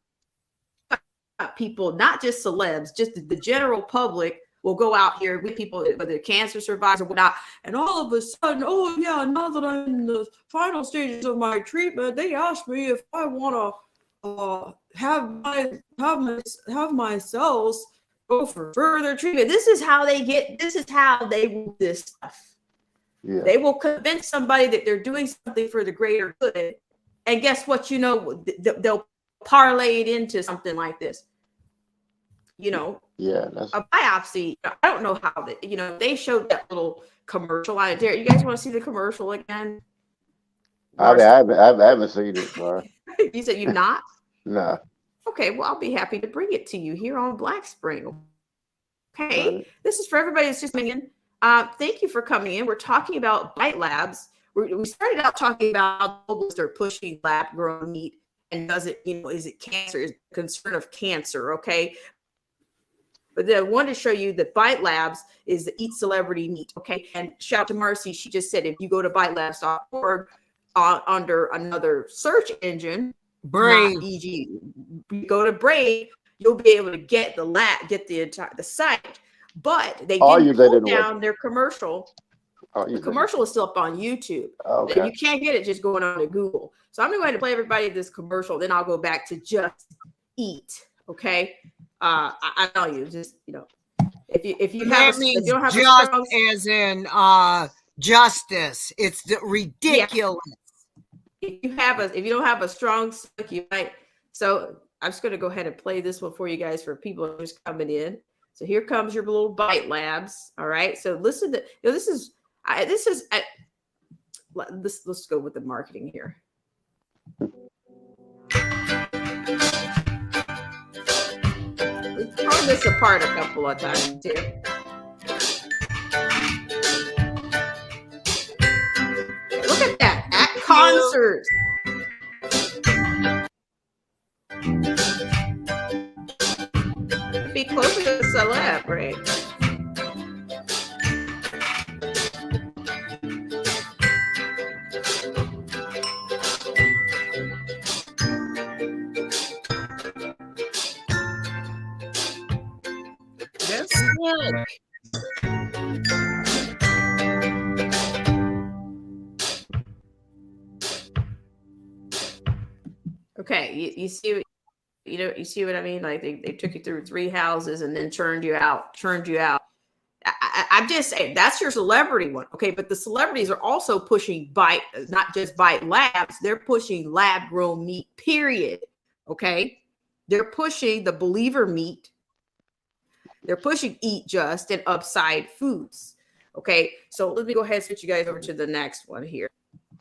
people, not just celebs, just the general public will go out here with people, whether cancer survivors or whatnot, and all of a sudden, oh yeah, now that I'm in the final stages of my treatment, they asked me if I want to have my cells go for further treatment. This is how they do this stuff. Yeah. They will convince somebody that they're doing something for the greater good, and guess what? They'll parlay it into something like this. Yeah, that's. A biopsy. I don't know how they showed that little commercial. I dare you guys want to see the commercial again? I haven't seen it, bro. You said you've not? Nah. Okay, well, I'll be happy to bring it to you here on Black Spring. Okay, Right. this is for everybody that's just coming in. Thank you for coming in. We're talking about Bite Labs. We started out talking about they're pushing lab grown meat, and does it, is it cancer? Is it concern of cancer? Okay. But then I wanted to show you that Bite Labs is the Eat Celebrity Meat. Okay. And shout out to Marcy. She just said if you go to bitelabs.org under another search engine, Brave. e.g., you go to Brave, you'll be able to get the site. But they didn't pull down their commercial. The commercial is still up on YouTube. Okay. You can't get it just going on to Google. So I'm going to play everybody this commercial. Then I'll go back to just eat. Okay. I tell you, just if you that have means if you don't have just a strong, as in justice. It's ridiculous. Yeah. If you don't have a strong stomach, you might. So I'm just going to go ahead and play this one for you guys for people who's coming in. So here comes your little Bite Labs. All right. So listen to let's go with the marketing here. We've torn this apart a couple of times too. Look at that at concerts. Be closer to a celeb, right? That's sick. Okay, you see, you see what I mean? Like they took you through 3 houses and then turned you out. I'm just saying that's your celebrity one, okay? But the celebrities are also pushing not just Bite Labs. They're pushing lab grown meat. Period. Okay, they're pushing the Believer meat. They're pushing Eat Just and Upside Foods. Okay, so let me go ahead and switch you guys over to the next one here.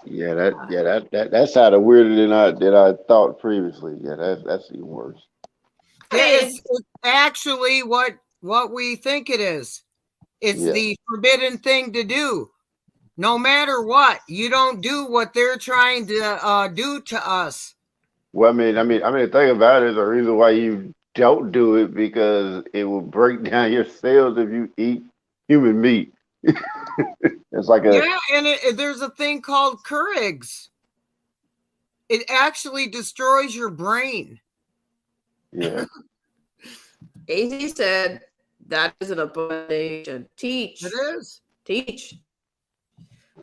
Yeah, that sounded weirder than I thought previously. Yeah, that's even worse. It's actually what we think it is. It's the forbidden thing to do. No matter what, you don't do what they're trying to do to us. Well, the thing about it is the reason why you don't do it because it will break down your cells if you eat human meat. It's like a Yeah, and there's a thing called Keurigs. It actually destroys your brain. yeah. AZ said that is an abomination. Teach. It is. Teach.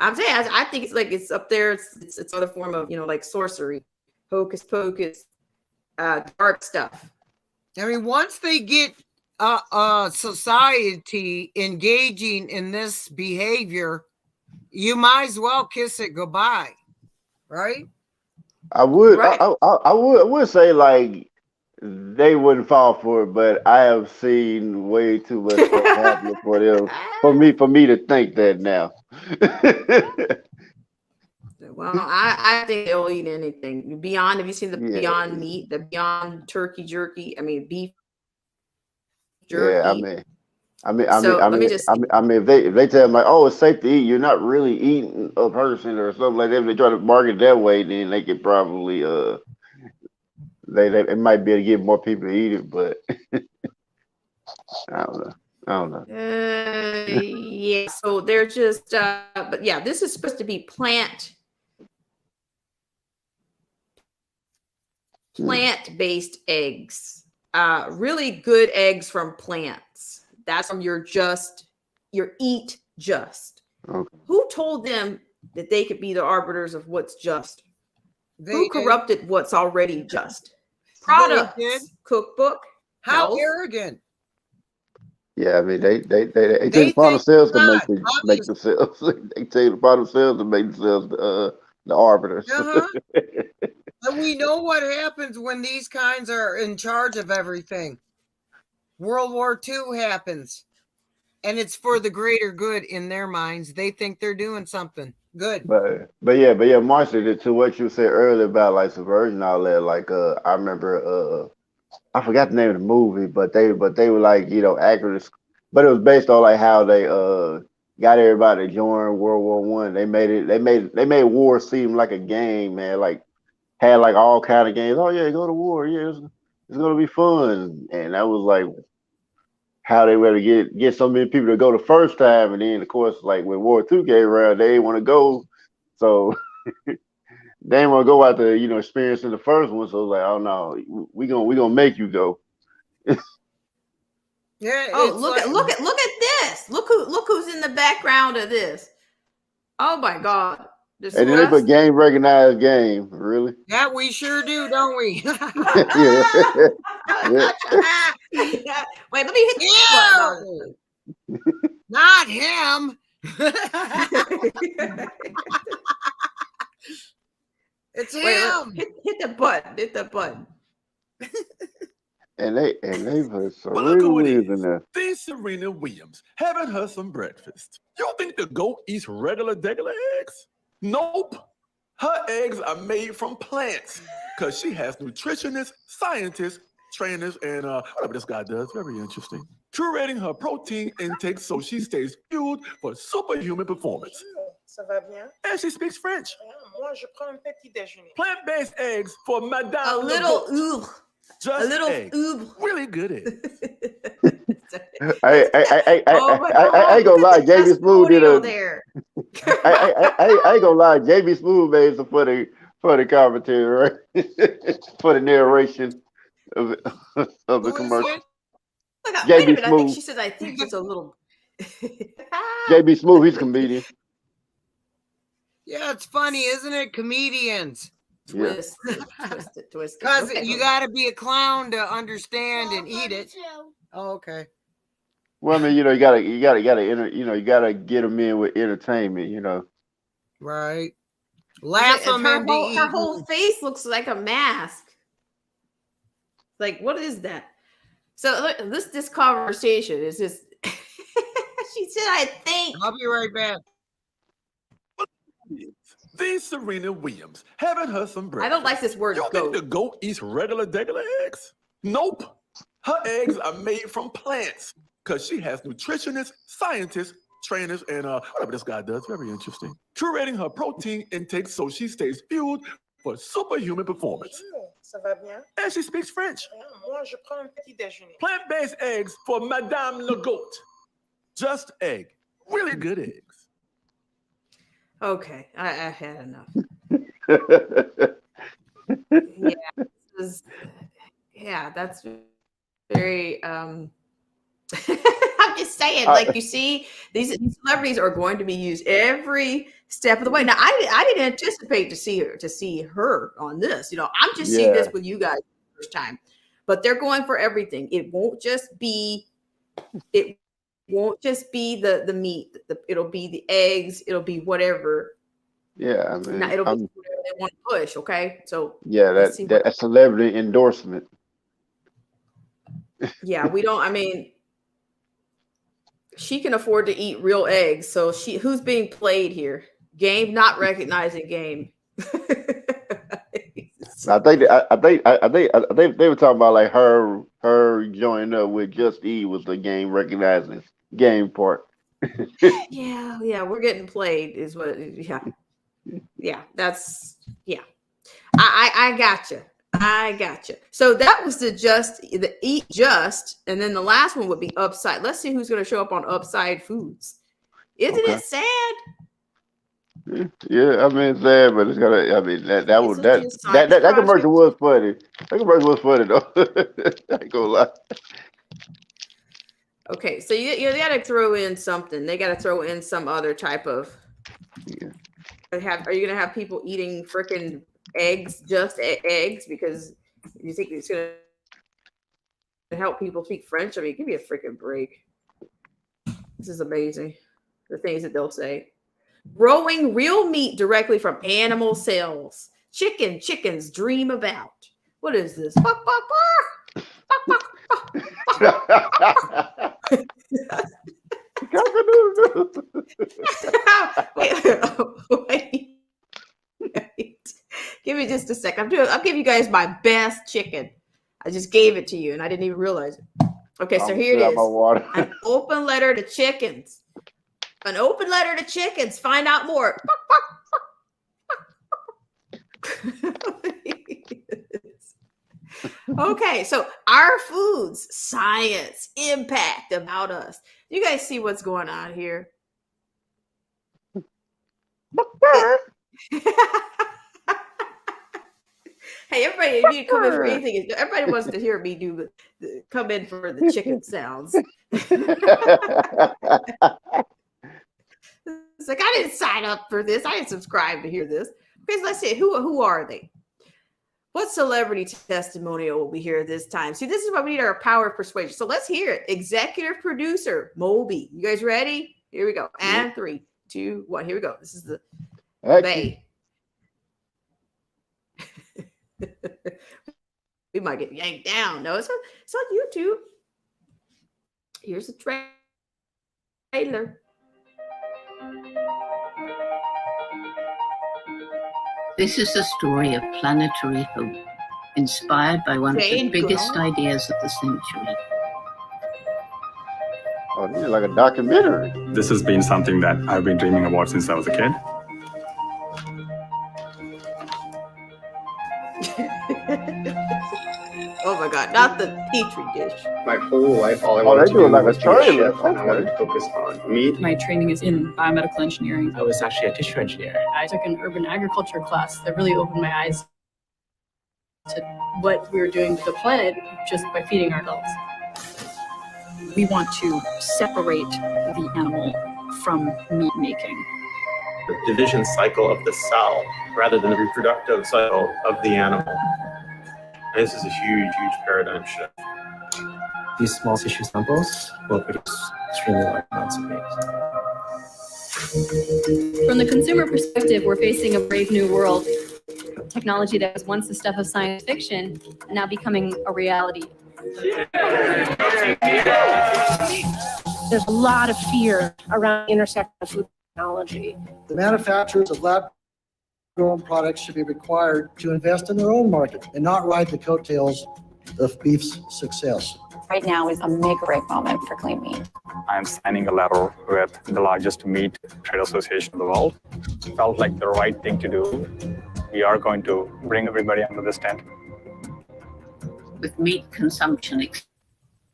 I'm saying I think it's up there. It's another form of like sorcery, hocus pocus, dark stuff. I mean, once they get society engaging in this behavior, you might as well kiss it goodbye, right? I would Right. I would say like they wouldn't fall for it, but I have seen way too much stuff happening for them for me to think that now. Well, I think they'll eat anything. Beyond, have you seen the Yeah. Beyond Meat, the Beyond Turkey Jerky? I mean, beef jerky. Yeah, So, let me just- if they tell them like, oh, it's safe to eat, you're not really eating a person or something like that. If they try to market that way, then they could probably they it might be able to get more people to eat it, but I don't know. Yeah. So they're just, but yeah, this is supposed to be plant-based eggs. Really good eggs from plants. That's from your eat just. Okay. Who told them that they could be the arbiters of what's just? Who They corrupted what's already just? did. Products, cookbook. How health. arrogant. Yeah, I mean they They take upon think themselves to not, make themselves. They take upon themselves to make themselves the arbiters. Uh-huh. And we know what happens when these kinds are in charge of everything. World War II happens, and it's for the greater good in their minds. They think they're doing something good. But yeah, Marcia, to what you said earlier about like subversion and all that, like I remember I forgot the name of the movie, but they were like, actors, but it was based on like how they got everybody to join World War One. They made war seem like a game, man. Like had like all kind of games. Oh yeah, go to war. Yeah, it's gonna be fun. And that was like how they were to get so many people to go the first time, and then of course like when War II came around, they didn't want to go, so they didn't want to go out there, experiencing the first one. So it was like, oh no, we gonna make you go. Yeah. Oh, it's look like- at this. Look who's in the background of this. Oh my God. This And then they West- put game recognized game, really? Yeah, we sure do, don't we? Yeah. Yeah. Wait, let me hit the Ew! Not him. It's Wait, him. hit the button. Hit the button. And they put But look Serena who it Williams in is. there. The Serena Williams having her some breakfast. You think the goat eats regular eggs? Nope. Her eggs are made from plants because she has nutritionists, scientists, trainers, and whatever this guy does. Very interesting. Curating her protein intake so she stays fueled for superhuman performance. Ça va bien? And she speaks French. Moi, je prends un petit déjeuner. Plant-based eggs for Madame A Le little Goat. ooh. Just A little eggs. ooh. Really good eggs. I ain't gonna lie, JB Smooth did a. there. I ain't gonna lie, JB Smooth made some funny commentary, right? For the narration of the Who is commercial. it? Wait a JB minute, I think Smooth. she said I think it's a little. JB Smooth, he's a comedian. Yeah, it's funny, isn't it? Comedians. Yeah. Twist. Because Okay. you got to be a clown to understand and eat it. Oh, okay. Well, I mean, you gotta you gotta get them in with entertainment, Right. Laugh them her into whole, her eating. whole face looks like a mask. Like, what is that? So look, this conversation is just. She said, "I think." I'll be right back. The Serena Williams having her some breakfast. I don't like this word You think the "goat." goat eats regular eggs? Nope. Her eggs are made from plants because she has nutritionists, scientists, trainers, and whatever this guy does. Very interesting. Curating her protein intake so she stays fueled for superhuman performance. Bonjour, ça va bien? And she speaks French. Moi, je prends un petit déjeuner. Plant-based eggs for Madame Le Goat. Just egg. Really good eggs. Okay, I had enough. Yeah, that's very I'm just saying, like, you see, these celebrities are going to be used every step of the way. Now, I didn't anticipate to see her on this. You know, I'm just seeing this with you guys for the first time. But they're going for everything. It won't just be the meat. It'll be the eggs. It'll be whatever. Yeah, I mean, Now, it'll be whatever they want to push. Okay, so yeah, that celebrity endorsement. yeah, we don't. I mean, she can afford to eat real eggs. So who's being played here? Game not recognizing game. I think they were talking about like her joining up with Just Eat was the game recognizing game part. yeah, we're getting played is what. Yeah, that's yeah. I gotcha. So that was the eat just, and then the last one would be Upside. Let's see who's going to show up on Upside Foods. Isn't it sad? Yeah, I mean it's sad, but it's gonna. I mean that commercial was funny. That commercial was funny though. I ain't gonna lie. Okay, so you got to throw in something. They got to throw in some other type of. Yeah. Are you gonna have people eating freaking eggs, just eggs, because you think it's gonna help people speak French? I mean, give me a freaking break. This is amazing. The things that they'll say. Growing real meat directly from animal cells. Chickens dream about. What is this? Wait. Give me just a sec. I'll give you guys my best chicken. I just gave it to you and I didn't even realize it. Okay, so here it is. An open letter to chickens. An open letter to chickens. Find out more. Okay, so our foods, science, impact about us. You guys see what's going on here? Hey, everybody, if you come in for anything, everybody wants to hear me come in for the chicken sounds. It's like, I didn't sign up for this. I didn't subscribe to hear this. Okay, so let's see. Who are they? What celebrity testimonial will we hear this time? See, this is why we need our power of persuasion. So let's hear it. Executive producer, Moby. You guys ready? Here we go. And 3, 2, 1. Here we go. This is the Bay. We might get yanked down. No, it's on YouTube. Here's the trailer. This is the story of planetary hope, inspired by one of the biggest ideas of the century. Oh, this is like a documentary. This has been something that I've been dreaming about since I was a kid. Oh my God, not the Petri dish. My whole life, all I wanted to do was be a chef, and I wanted to focus on meat. My training is in biomedical engineering. I was actually a tissue engineer. I took an urban agriculture class that really opened my eyes to what we were doing to the planet just by feeding ourselves. We want to separate the animal from meat making. The division cycle of the cell rather than the reproductive cycle of the animal. This is a huge paradigm shift. These small tissue samples will produce extremely large amounts of meat. From the consumer perspective, we're facing a brave new world. Technology that was once the stuff of science fiction, now becoming a reality. There's a lot of fear around the intersection of food technology. The manufacturers of lab-grown products should be required to invest in their own market and not ride the coattails of beef's success. Right now is a make or break moment for clean meat. I'm signing a letter with the largest meat trade association in the world. Felt like the right thing to do. We are going to bring everybody under this tent. With meat consumption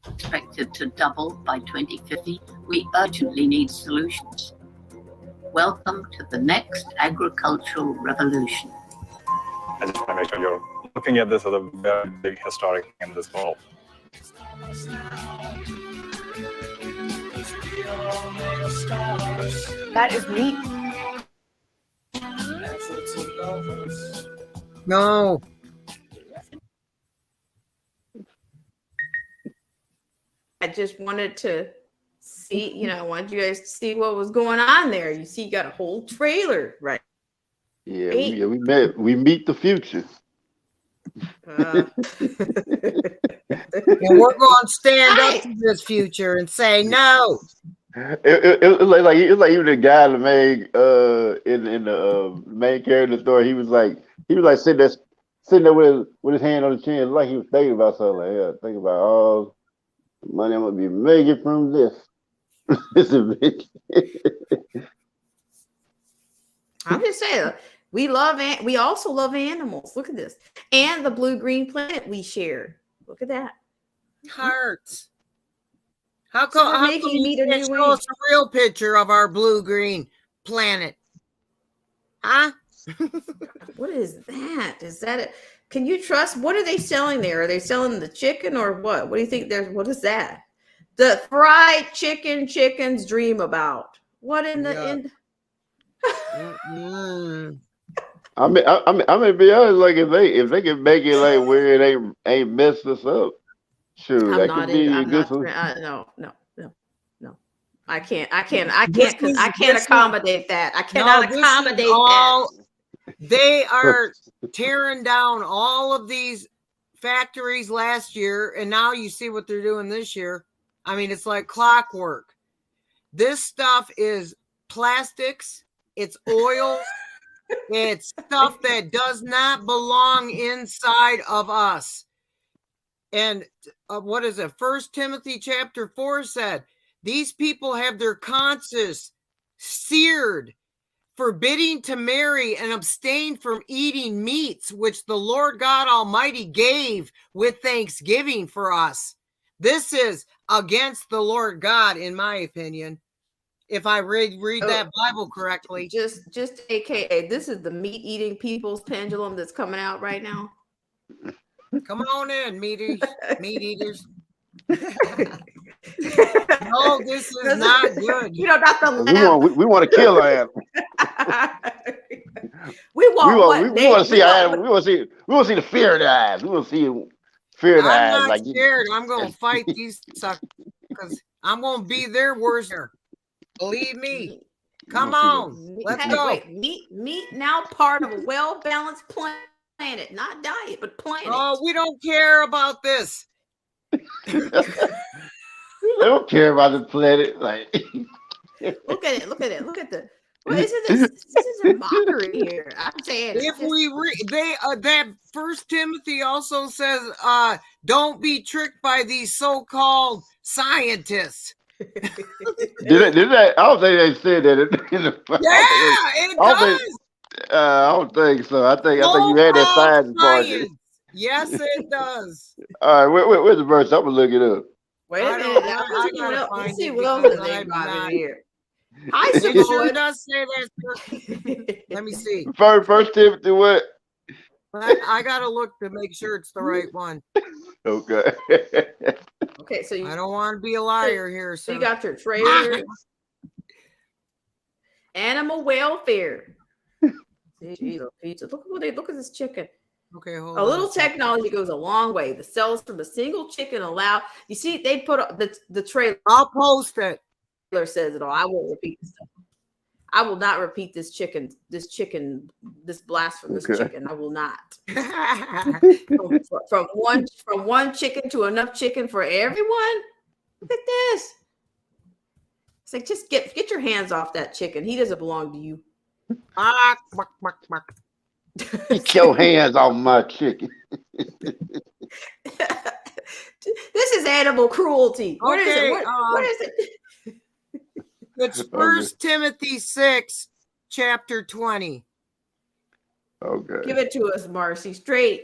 expected to double by 2050, we urgently need solutions. Welcome to the next agricultural revolution. I just want to make sure you're looking at this as a very big historic thing in this world. That is meat. No. I just wanted to see, I wanted you guys to see what was going on there. You see, you got a whole trailer, right? Yeah, we meet the future. And we're going to stand up to this future and say no. It was like even the guy that made in the main character story. He was like sitting there with his hand on his chin, like he was thinking about something. Like, yeah, think about all the money I'm gonna be making from this. I'm just saying, we also love animals. Look at this, and the blue-green planet we share. Look at that. Hearts. How come you can't show us a real picture of our blue-green planet? Huh? What is that? Is that it? Can you trust? What are they selling there? Are they selling the chicken or what? What do you think? What is that? The fried chicken chickens dream about. What in the end? I mean, be honest. Like if they can make it like where it ain't messed us up, sure, that could be a good solution. No. I can't accommodate that. I cannot accommodate that. They are tearing down all of these factories last year, and now you see what they're doing this year. I mean, it's like clockwork. This stuff is plastics, it's oil, it's stuff that does not belong inside of us. And what is it? 1 Timothy chapter 4 said, these people have their conscience seared, forbidding to marry and abstain from eating meats, which the Lord God Almighty gave with thanksgiving for us. This is against the Lord God, in my opinion. If I read that Bible correctly. Just AKA, this is the meat-eating people's pendulum that's coming out right now. Come on in, meat eaters. No, this is not good. Not the we want to kill an animal. we want to see our animal. We want to see the fear in their eyes. We want to see fear in their eyes. I'm not scared. I'm going to fight these suckers because I'm going to be their worst. Believe me. Come on, let's go. Wait, meat now part of a well-balanced planet, not diet, but planet. Oh, we don't care about this. They don't care about the planet. Like, look at the. What is it? This is a mockery here. I'm saying. If we that 1 Timothy also says, don't be tricked by these so-called scientists. Did they? I don't think they said that in the. Yeah, it does. I don't think so. I think you had that science part. Yes, it does. All right, where's the verse? I'm gonna look it up. Wait a minute. Let's see what else they got in here. I sure does say that. Let me see. First Timothy, what? I gotta look to make sure it's the right one. Okay. Okay, so I don't want to be a liar here. So you got your trailer. Animal welfare. Look at this chicken. Okay, hold on. A little technology goes a long way. The cells from a single chicken allow. You see, they put up the trailer. I'll post it. Says it all. I won't repeat this stuff. I will not repeat this blasphemous chicken. I will not. from one chicken to enough chicken for everyone. Look at this. It's like, just get your hands off that chicken. He doesn't belong to you. Get your hands off my chicken. This is animal cruelty. What is Okay, it? What is it? It's First Timothy 6, chapter 20. Okay. Give it to us, Marcy. Straight.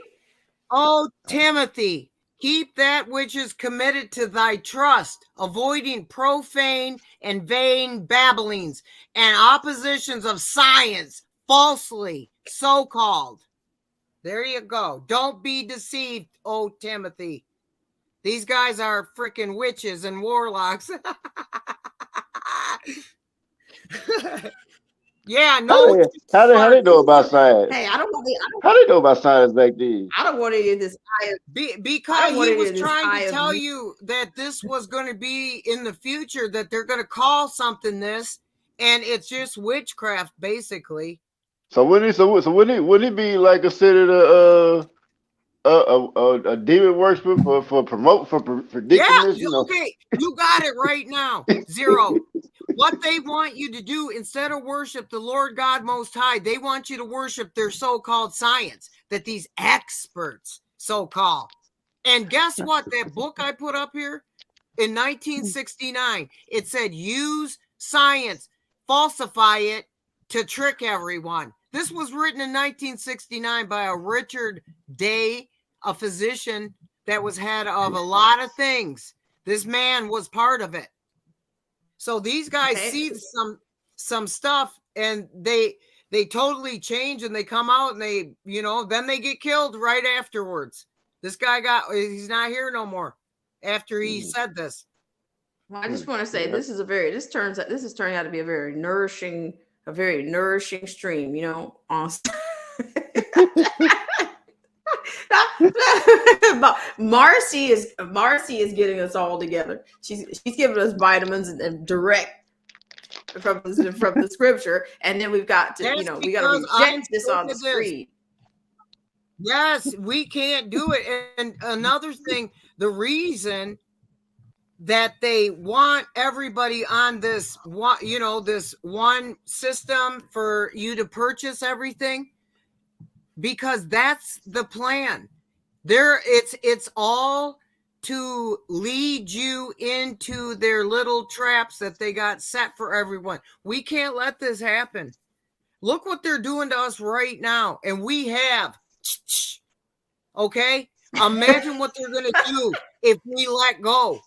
Oh, Timothy, keep that which is committed to thy trust, avoiding profane and vain babblings and oppositions of science, falsely so-called. There you go. Don't be deceived, oh Timothy. These guys are freaking witches and warlocks. Yeah, no. How they know about science? Hey, I don't want How they know about science back then? I don't want any of this. Because he was trying to tell you that this was going to be in the future, that they're going to call something this, and it's just witchcraft, basically. So wouldn't it be like considered a demon worshiper for predicting Yeah, this? You know? okay, you got it right now. Zero. What they want you to do, instead of worship the Lord God Most High, they want you to worship their so-called science that these experts so-called. And guess what? That book I put up here in 1969, it said use science, falsify it to trick everyone. This was written in 1969 by a Richard Day, a physician that was head of a lot of things. This man was part of it. So these guys see some stuff and they totally change and they come out and they, then they get killed right afterwards. This guy he's not here no more after he said this. Well, I just want to say this is turning out to be a very nourishing stream, on Marcy is getting us all together. She's giving us vitamins and direct from the scripture, and then we've got to we got to reject this on the street. Yes, we can't do it. And another thing, the reason that they want everybody on this one system for you to purchase everything, because that's the plan. It's all to lead you into their little traps that they got set for everyone. We can't let this happen. Look what they're doing to us right now, and we have. Okay, imagine what they're going to do if we let go.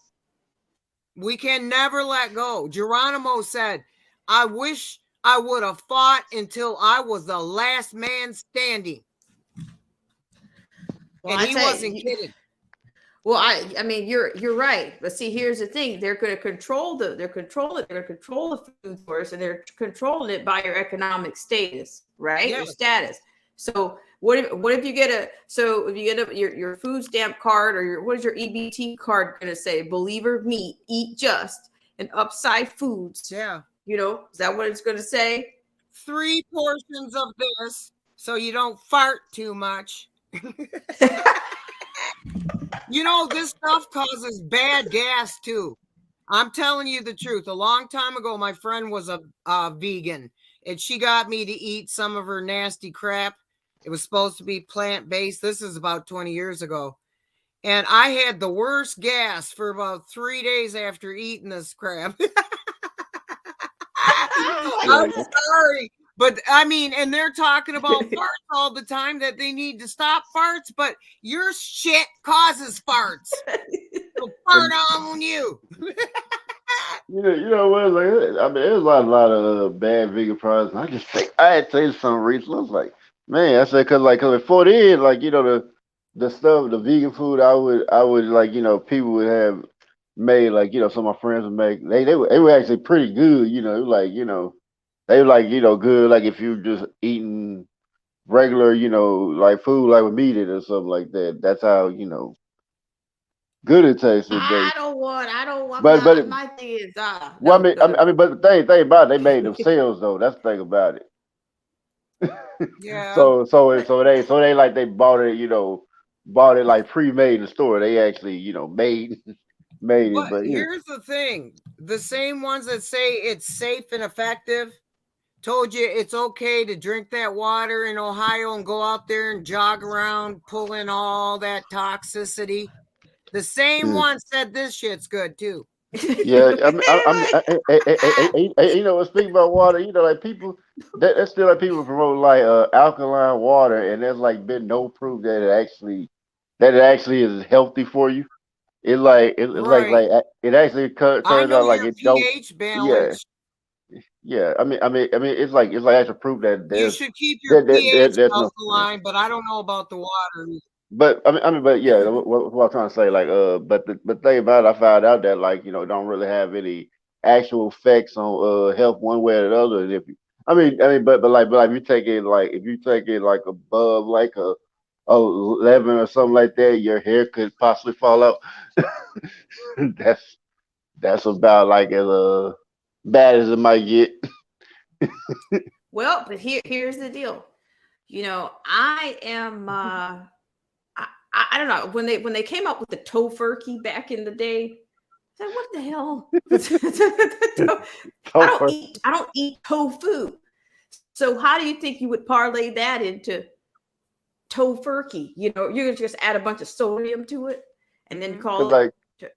We can never let go. Geronimo said, I wish I would have fought until I was the last man standing. Well, and he wasn't kidding. Well, I mean, you're right. But see, here's the thing: they're going to control the food source, and they're controlling it by your economic status, right? Yes. Your status. So what if you get your food stamp card or what is your EBT card going to say? Believer meat, eat just, and Upside Foods. Yeah. Is that what it's going to say? 3 portions of this so you don't fart too much. This stuff causes bad gas too. I'm telling you the truth. A long time ago, my friend was a vegan, and she got me to eat some of her nasty crap. It was supposed to be plant-based. This is about 20 years ago. And I had the worst gas for about 3 days after eating this crap. I'm sorry. But I mean, and they're talking about farts all the time, that they need to stop farts, but your shit causes farts. So fart on you. You know what? There's a lot of bad vegan products. And I just think I had tasted some recently. I was like, man, I said because before then, the stuff, the vegan food, I would people would have made some of my friends would make. They were actually pretty good. They were good. Like if you just eating regular, food with meat in it or something like that. That's how good it tasted. I don't want. But my thing is, well, I mean, but the thing about it, they made themselves though. That's the thing about it. Yeah. So they bought it like pre-made in the store. They actually made it. But here's the thing: the same ones that say it's safe and effective told you it's okay to drink that water in Ohio and go out there and jog around, pull in all that toxicity. The same one said this shit's good too. Yeah, you know, speaking about water, you know, like people that's still like people promote like alkaline water, and there's like been no proof that it actually is healthy for you. It's like it's Right. like it actually I turns know out like your it don't. pH Yeah, balance. yeah. It's like actual proof that You should keep your pH there's no. alkaline, but I don't know about the water. But but yeah, what I'm trying to say, like, but the thing about it, I found out that like, you know, it don't really have any actual effects on health one way or the other. And if you, but like, if you take it like above like a 11 or something like that, your hair could possibly fall out. That's about like as bad as it might get. Well, but here's the deal. You know, I am I don't know, when they came up with the tofurkey back in the day, I said, what the hell? I don't eat tofu. So how do you think you would parlay that into tofurkey? You know, you're gonna just add a bunch of sodium to it and then call it Yeah,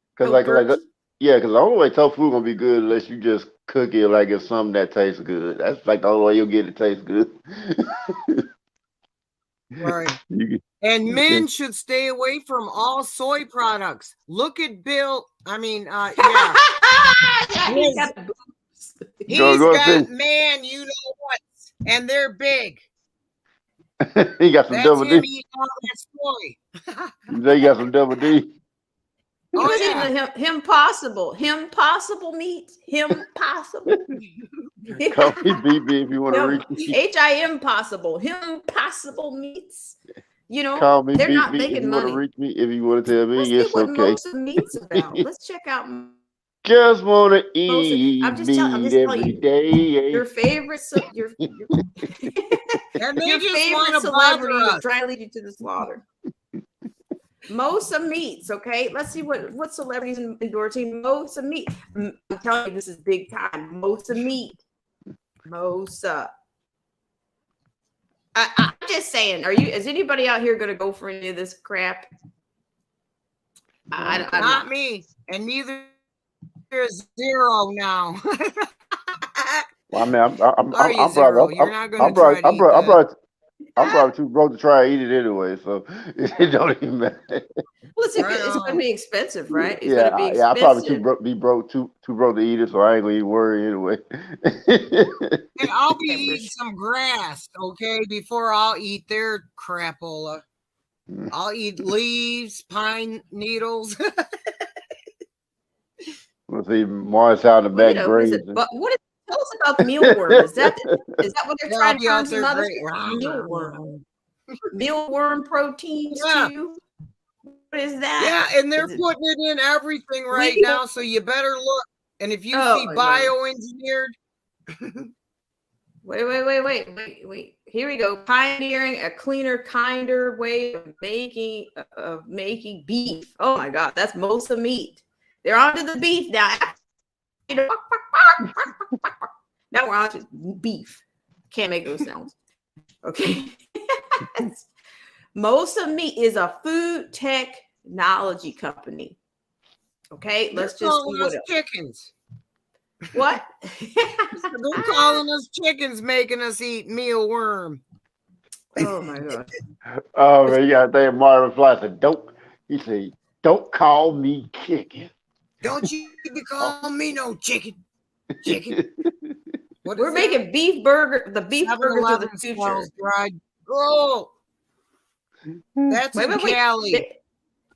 because the only way tofu gonna be good unless you just cook it like it's something that tastes good. That's like the only way you'll get it taste good. Right. And men should stay away from all soy products. Look at Bill. I mean, yeah. He's got man, you know what? And they're big. He got some That's double him D. eating all that soy. You say he got some double D. Oh, yeah. Him possible meat. Him possible. Call me BB if you want to reach me. HIM possible. Him possible meats. You know, Call me they're BB not if making you want to money. reach me. If you want to tell me, Let's yes, see what okay. Mosa meat's about. Let's check out. Just want to eat I'm just meat telling every you, day. Your favorite, your favorite celebrity is trying to lead you to the slaughter. Mosa meats, okay? Let's see what celebrities endorsing Mosa meat. I'm telling you, this is big time. Mosa meat. Mosa. I'm just saying, is anybody out here going to go for any of this crap? Not me, and neither is Zero now. Well, I mean, I'm probably too broke to try and eat it anyway, so it don't even matter. Well, it's going to be expensive, right? It's Yeah, going to be expensive. yeah, I probably too broke to eat it, so I ain't gonna even worry anyway. And I'll be eating some grass, okay, before I'll eat their crapola. I'll eat leaves, pine needles. Let's see, Mars out in the back grazing. But tell us about mealworm. Is that what they're trying to turn some other mealworm? Mealworm proteins too? What is that? Yeah, and they're putting it in everything right now, so you better look. And if you see bioengineered. Wait. Here we go. Pioneering a cleaner, kinder way of making beef. Oh my God, that's Mosa meat. They're onto the beef now. Now we're on to beef. Can't make those sounds. Okay. Mosa Meat is a food technology company. Okay, let's just see what else. Chickens. What? They're calling us chickens, making us eat mealworm. Oh my God. Oh man, you gotta think Marvin Fly said, don't call me chicken. Don't you be calling me no chicken. Chicken. We're making beef burger, the beef burgers of the future. Oh, that's in Cali.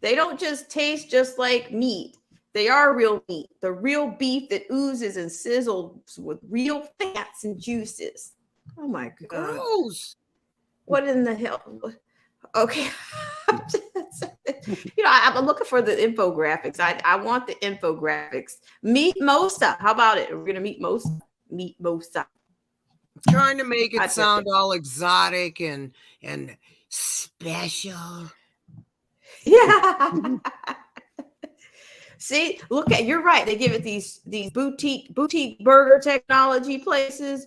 They don't just taste just like meat. They are real meat. The real beef that oozes and sizzles with real fats and juices. Oh my God. Gross. What in the hell? Okay. I'm looking for the infographics. I want the infographics. Meet Mosa. How about it? We're going to meet Mosa. Meet Mosa. Trying to make it sound all exotic and special. Yeah. See, you're right. They give it these boutique burger technology places,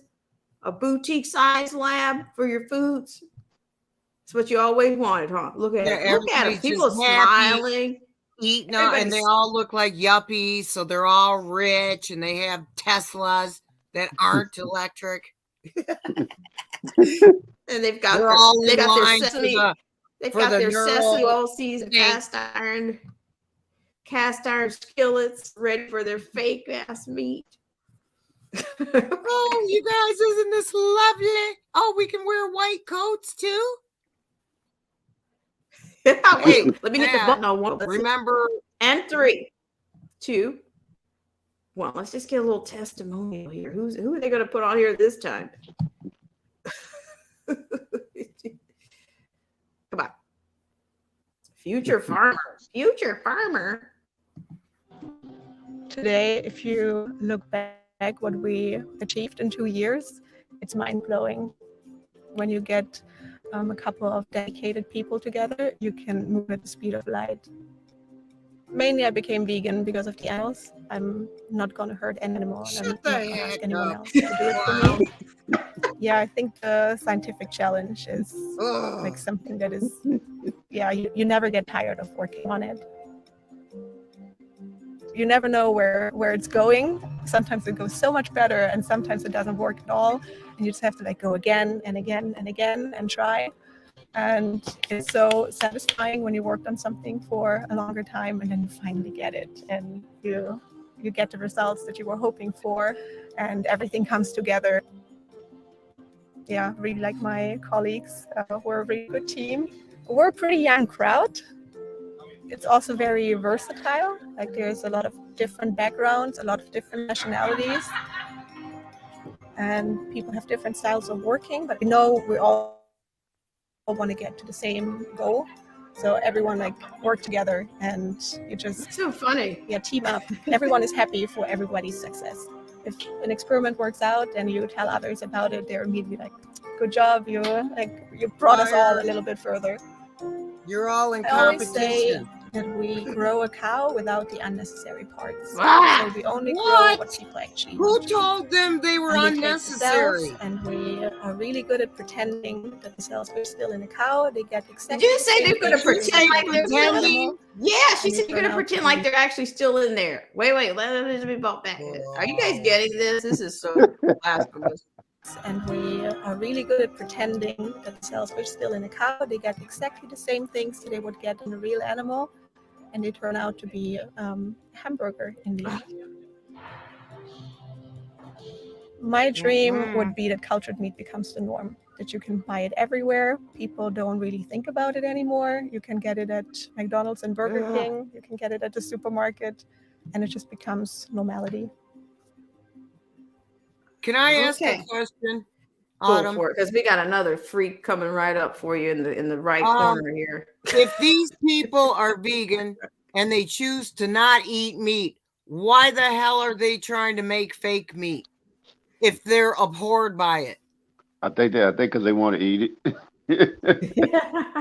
a boutique science lab for your foods. It's what you always wanted, huh? Look at it. People smiling. eating them, and they all look like yuppies, so they're all rich, and they have Teslas that aren't electric. And they've got They're their, all they in got their line sesame. They've for got the their neural sesame oil seasoned thing. cast iron skillets ready for their fake ass meat. Oh, you guys, isn't this lovely? Oh, we can wear white coats too. Wait, let me get the button on one. Remember, and 3, 2, 1. Let's just get a little testimonial here. Who are they going to put on here this time? Come on. Future farmer. Today, if you look back what we achieved in 2 years, it's mind-blowing. When you get a couple of dedicated people together, you can move at the speed of light. Mainly, I became vegan because of the animals. I'm not going to hurt any animal, and I'm not going to ask anyone else to do it for me. Yeah, I think the scientific challenge is like something that is, yeah, you never get tired of working on it. You never know where it's going. Sometimes it goes so much better, and sometimes it doesn't work at all. And you just have to like go again and again and again and try. And it's so satisfying when you worked on something for a longer time and then you finally get it, and you get the results that you were hoping for, and everything comes together. Yeah, really like my colleagues. We're a really good team. We're a pretty young crowd. It's also very versatile. Like there's a lot of different backgrounds, a lot of different nationalities, and people have different styles of working, but we know we all want to get to the same goal. So everyone like work together, and you just so funny. Yeah, team up. Everyone is happy for everybody's success. If an experiment works out and you tell others about it, they're immediately like, "Good job, you brought us all a little bit further." You're all in I always say competition. that we grow a cow without the unnecessary parts. Ah! So we only grow What? what people actually Who need. told them they were And we take the unnecessary? cells, and we are really good at pretending that the cells are still in a cow. They get exactly. Did you say they're going to the same pretend like things they're as still the in? animal, Yeah, she and said they you're going turn to out pretend to like be- they're actually still in there. Wait, let me bump back. Are you guys getting this? This is so blasphemous. And we are really good at pretending that the cells are still in a cow. They get exactly the same things that they would get in a real animal, and they turn out to be a hamburger in the end. My dream would be that cultured meat becomes the norm, that you can buy it everywhere. People don't really think about it anymore. You can get it at McDonald's and Burger King. You can get it at the supermarket, and it just becomes normality. Can I ask Okay. a question, Go Autumn? for it, because we got another freak coming right up for you in the right corner here. If these people are vegan and they choose to not eat meat, why the hell are they trying to make fake meat if they're abhorred by it? I think because they want to eat it.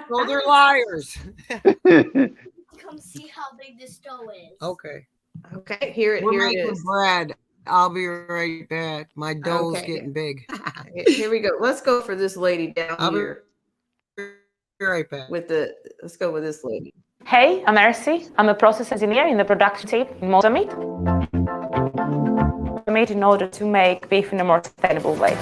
Well, they're liars. Come see how big this dough is. Okay. Okay, here We're it making is. bread. I'll be right back. My dough's Okay. getting big. Here we go. Let's go for this lady down I'll be here right back. let's go with this lady. Hey, I'm Ersi. I'm a process engineer in the production team in Mozambique. Made in order to make beef in a more sustainable way.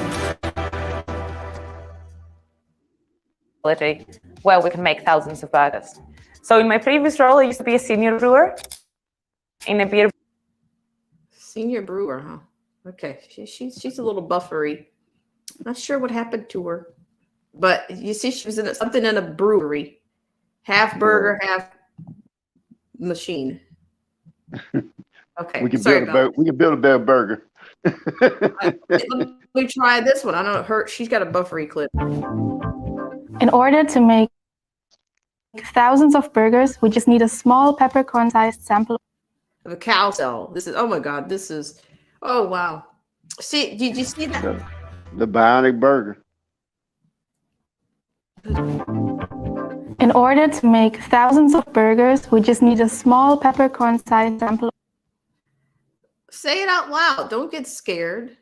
Where we can make thousands of burgers. So in my previous role, I used to be a senior brewer in a beer. Senior brewer, huh? Okay, she's a little buffery. Not sure what happened to her, but you see, she was in something in a brewery, half burger, half machine. Okay, We can sorry build a about we can build a better burger. Let me try this one. I know she's got a buffery clip. In order to make thousands of burgers, we just need a small peppercorn-sized sample Of a cow cell. This is, oh my God, this is, oh wow. See, did you see that? The bionic burger. In order to make thousands of burgers, we just need a small peppercorn-sized sample. Say it out loud. Don't get scared.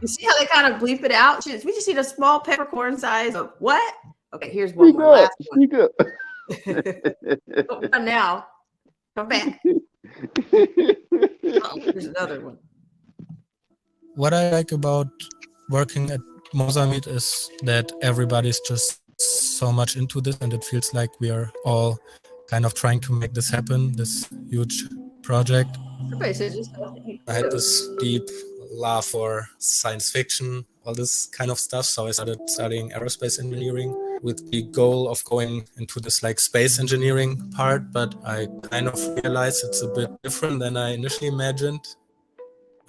You see how they kind of bleep it out? We just need a small peppercorn size of what? Okay, here's one more. Last one. Speak up. Don't run now. Come back. Oh, here's another one. What I like about working at Mozambique is that everybody's just so much into this, and it feels like we are all kind of trying to make this happen, this huge project. Everybody says just I had this deep love for science fiction, all this kind of stuff, so I started studying aerospace engineering with the goal of going into this like space engineering part, but I kind of realized it's a bit different than I initially imagined.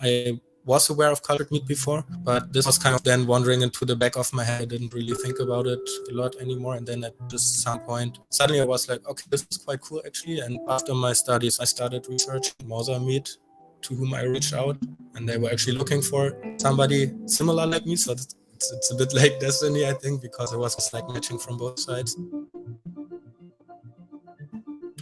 I was aware of cultured meat before, but this was kind of then wandering into the back of my head. I didn't really think about it a lot anymore. And then at just some point, suddenly I was like, okay, this is quite cool actually. And after my studies, I started researching Mozambique, to whom I reached out, and they were actually looking for somebody similar like me. So it's a bit like destiny, I think, because it was just like matching from both sides.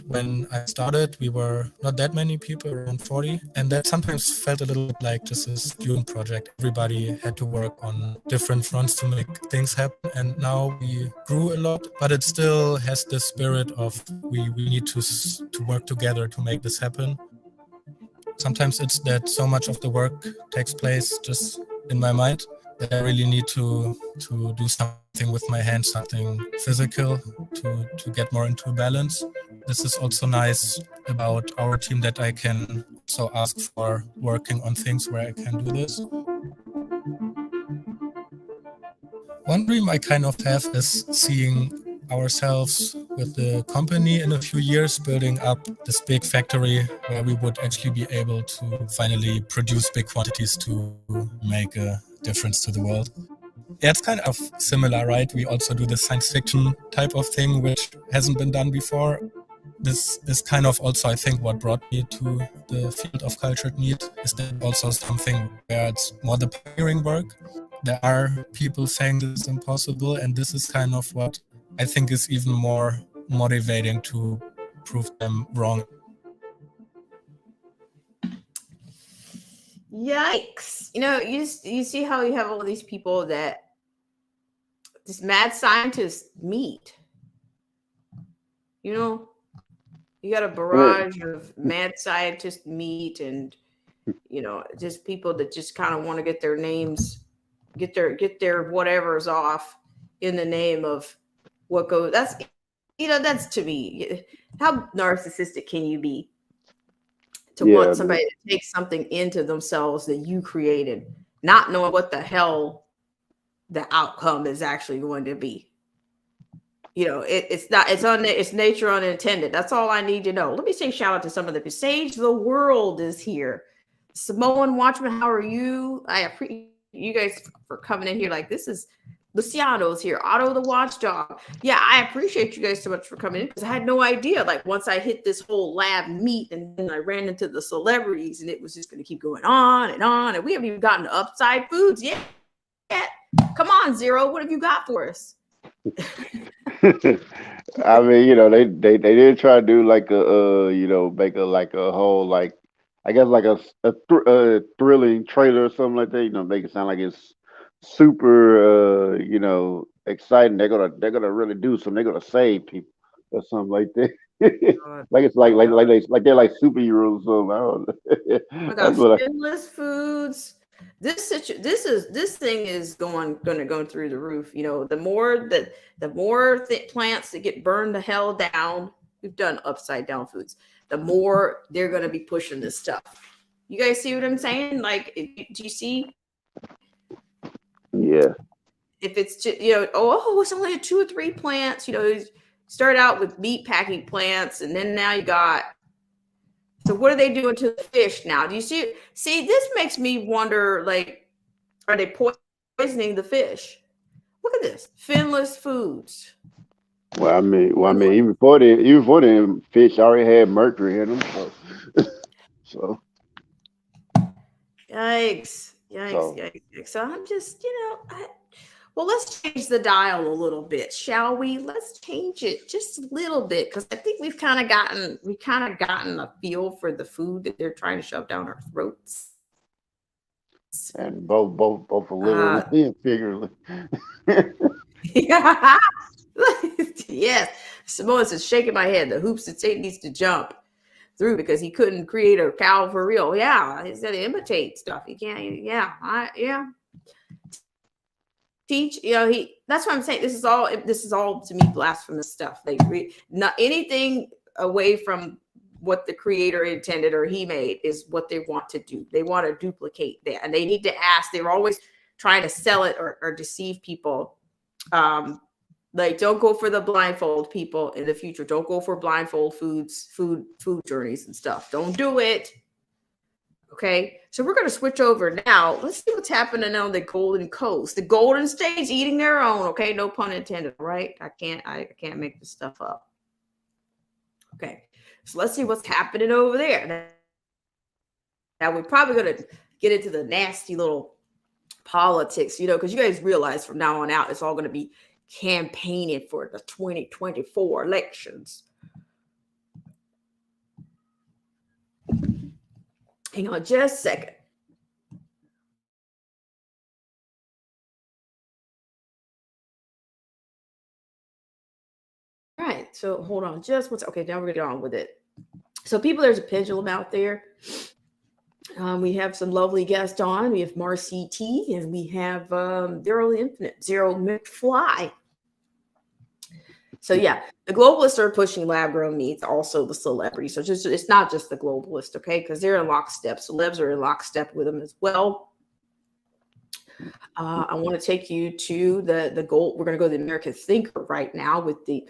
When I started, we were not that many people, around 40, and that sometimes felt a little bit like just a student project. Everybody had to work on different fronts to make things happen, and now we grew a lot, but it still has the spirit of we need to work together to make this happen. Sometimes it's that so much of the work takes place just in my mind that I really need to do something with my hands, something physical to get more into balance. This is also nice about our team that I can also ask for working on things where I can do this. One dream I kind of have is seeing ourselves with the company in a few years building up this big factory where we would actually be able to finally produce big quantities to make a difference to the world. Yeah, it's kind of similar, right? We also do the science fiction type of thing, which hasn't been done before. This is kind of also, I think, what brought me to the field of cultured meat. Is that also something where it's more the pioneering work? There are people saying this is impossible, and this is kind of what I think is even more motivating to prove them wrong. Yikes. You know, you see how you have all these people that this mad scientist meet. You know, you got a barrage of mad scientist meet, and you know, just people that just kind of want to get their names, get their whatever's off in the name of what goes. That's, you know, that's to me. How narcissistic can you be to want somebody to take something into themselves that you created, not knowing what the hell the outcome is actually going to be? You know, it's nature unintended. That's all I need to know. Let me say shout out to some of the Sage the World is here. Samoan Watchman, how are you? I appreciate you guys for coming in here. Like, this is Luciano's here. Otto the Watchdog. Yeah, I appreciate you guys so much for coming in, because I had no idea. Like, once I hit this whole lab meet, and then I ran into the celebrities, and it was just going to keep going on, and we haven't even gotten to Upside Foods yet. Come on, Zero, what have you got for us? I mean, you know, they did try to do like a you know, make a like a whole, like, I guess like a thrilling trailer or something like that. You know, make it sound like it's super you know, exciting. They're gonna really do something. They're gonna save people or something like that. Like it's like they're like superheroes or something. I don't know. Endless Foods. This thing is going to go through the roof. You know, the more plants that get burned the hell down. We've done Upside Down Foods. The more they're going to be pushing this stuff. You guys see what I'm saying? Like, do you see? Yeah. If it's just, you know, it's only 2 or 3 plants. You know, you start out with meat packing plants, and then now you got. So what are they doing to the fish now? Do you see? See, this makes me wonder, like, are they poisoning the fish? Look at this. Finless Foods. Well, I mean, even before them, fish already had mercury in them. So. Yikes. So I'm just, you know, well, let's change the dial a little bit, shall we? Let's change it just a little bit, because I think we've kind of gotten a feel for the food that they're trying to shove down our throats. And both literally and figuratively. Yeah. Yes, Samoa says shaking my head. The hoops that Satan needs to jump through because he couldn't create a cow for real. Yeah, he said imitate stuff. He can't. Yeah. Teach. That's what I'm saying. This is all to me blasphemous stuff. Not anything away from what the creator intended or he made is what they want to do. They want to duplicate that, and they need to ask. They're always trying to sell it or deceive people. Like, don't go for the blindfold, people, in the future. Don't go for blindfold food journeys and stuff. Don't do it. Okay, so we're going to switch over now. Let's see what's happening on the Golden Coast. The Golden State's eating their own. Okay, no pun intended, right? I can't make this stuff up. Okay, so let's see what's happening over there. Now we're probably going to get into the nasty little politics, because you guys realize from now on out, it's all going to be campaigning for the 2024 elections. Hang on just a second. All right, so hold on just one second. Okay, now we're going to get on with it. So people, there's a pendulum out there. We have some lovely guests on. We have Marcy T, and we have Daryl Infinite, Zero McFly. So yeah, the globalists are pushing lab-grown meats, also the celebrities. So it's not just the globalists, okay? Because they're in lockstep. Celebs are in lockstep with them as well. I want to take you to the goal. We're going to go to the American Thinker right now with the.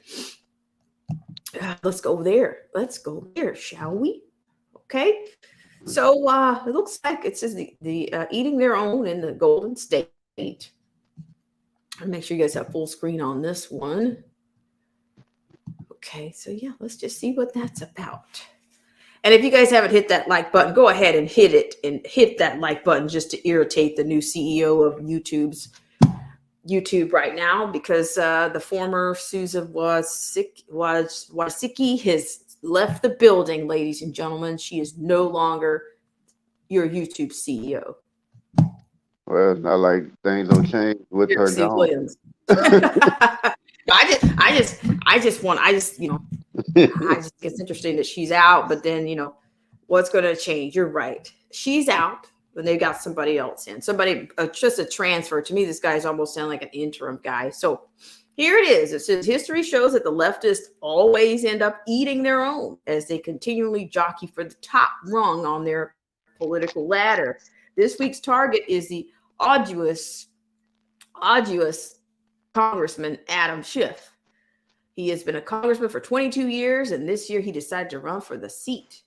Let's go there. Let's go there, shall we? Okay. So it looks like it says the eating their own in the Golden State. I'll make sure you guys have full screen on this one. Okay, so yeah, let's just see what that's about. And if you guys haven't hit that like button, go ahead and hit it and hit that like button just to irritate the new CEO of YouTube right now, because the former Susan Wojcicki has left the building, ladies and gentlemen. She is no longer your YouTube CEO. Well, it's not like things don't change with her gone. Williams. I just it's interesting that she's out, but then what's going to change? You're right. She's out, but they've got somebody else in. Just a transfer. To me, this guy's almost sound like an interim guy. So here it is. It says history shows that the leftists always end up eating their own as they continually jockey for the top rung on their political ladder. This week's target is the arduous Congressman Adam Schiff. He has been a congressman for 22 years, and this year he decided to run for the seat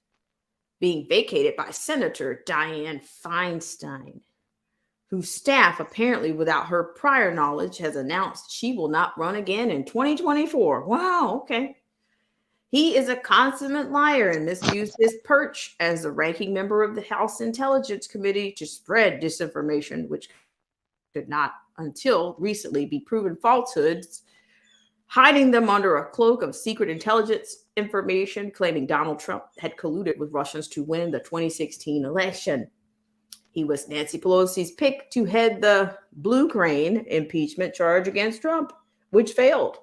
being vacated by Senator Dianne Feinstein, whose staff, apparently without her prior knowledge, has announced she will not run again in 2024. Wow, okay. He is a consummate liar and misused his perch as the ranking member of the House Intelligence Committee to spread disinformation, which could not until recently be proven falsehoods, hiding them under a cloak of secret intelligence information, claiming Donald Trump had colluded with Russians to win the 2016 election. He was Nancy Pelosi's pick to head the Blue Crane impeachment charge against Trump, which failed.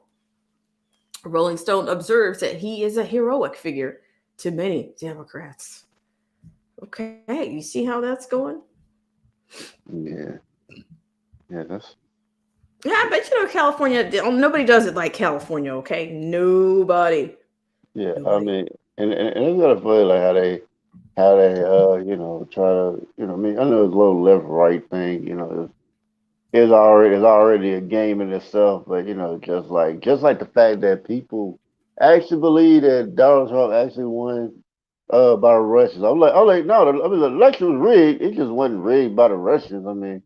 Rolling Stone observes that he is a heroic figure to many Democrats. Okay, you see how that's going? Yeah. Yeah, but California, nobody does it like California, okay? Nobody. Yeah, I mean, and it's kind of funny, like how they try to, I mean, I know it's a little left right thing, it's already a game in itself, but just like the fact that people actually believe that Donald Trump actually won by the Russians. I'm like, no, the election was rigged. It just wasn't rigged by the Russians. I mean,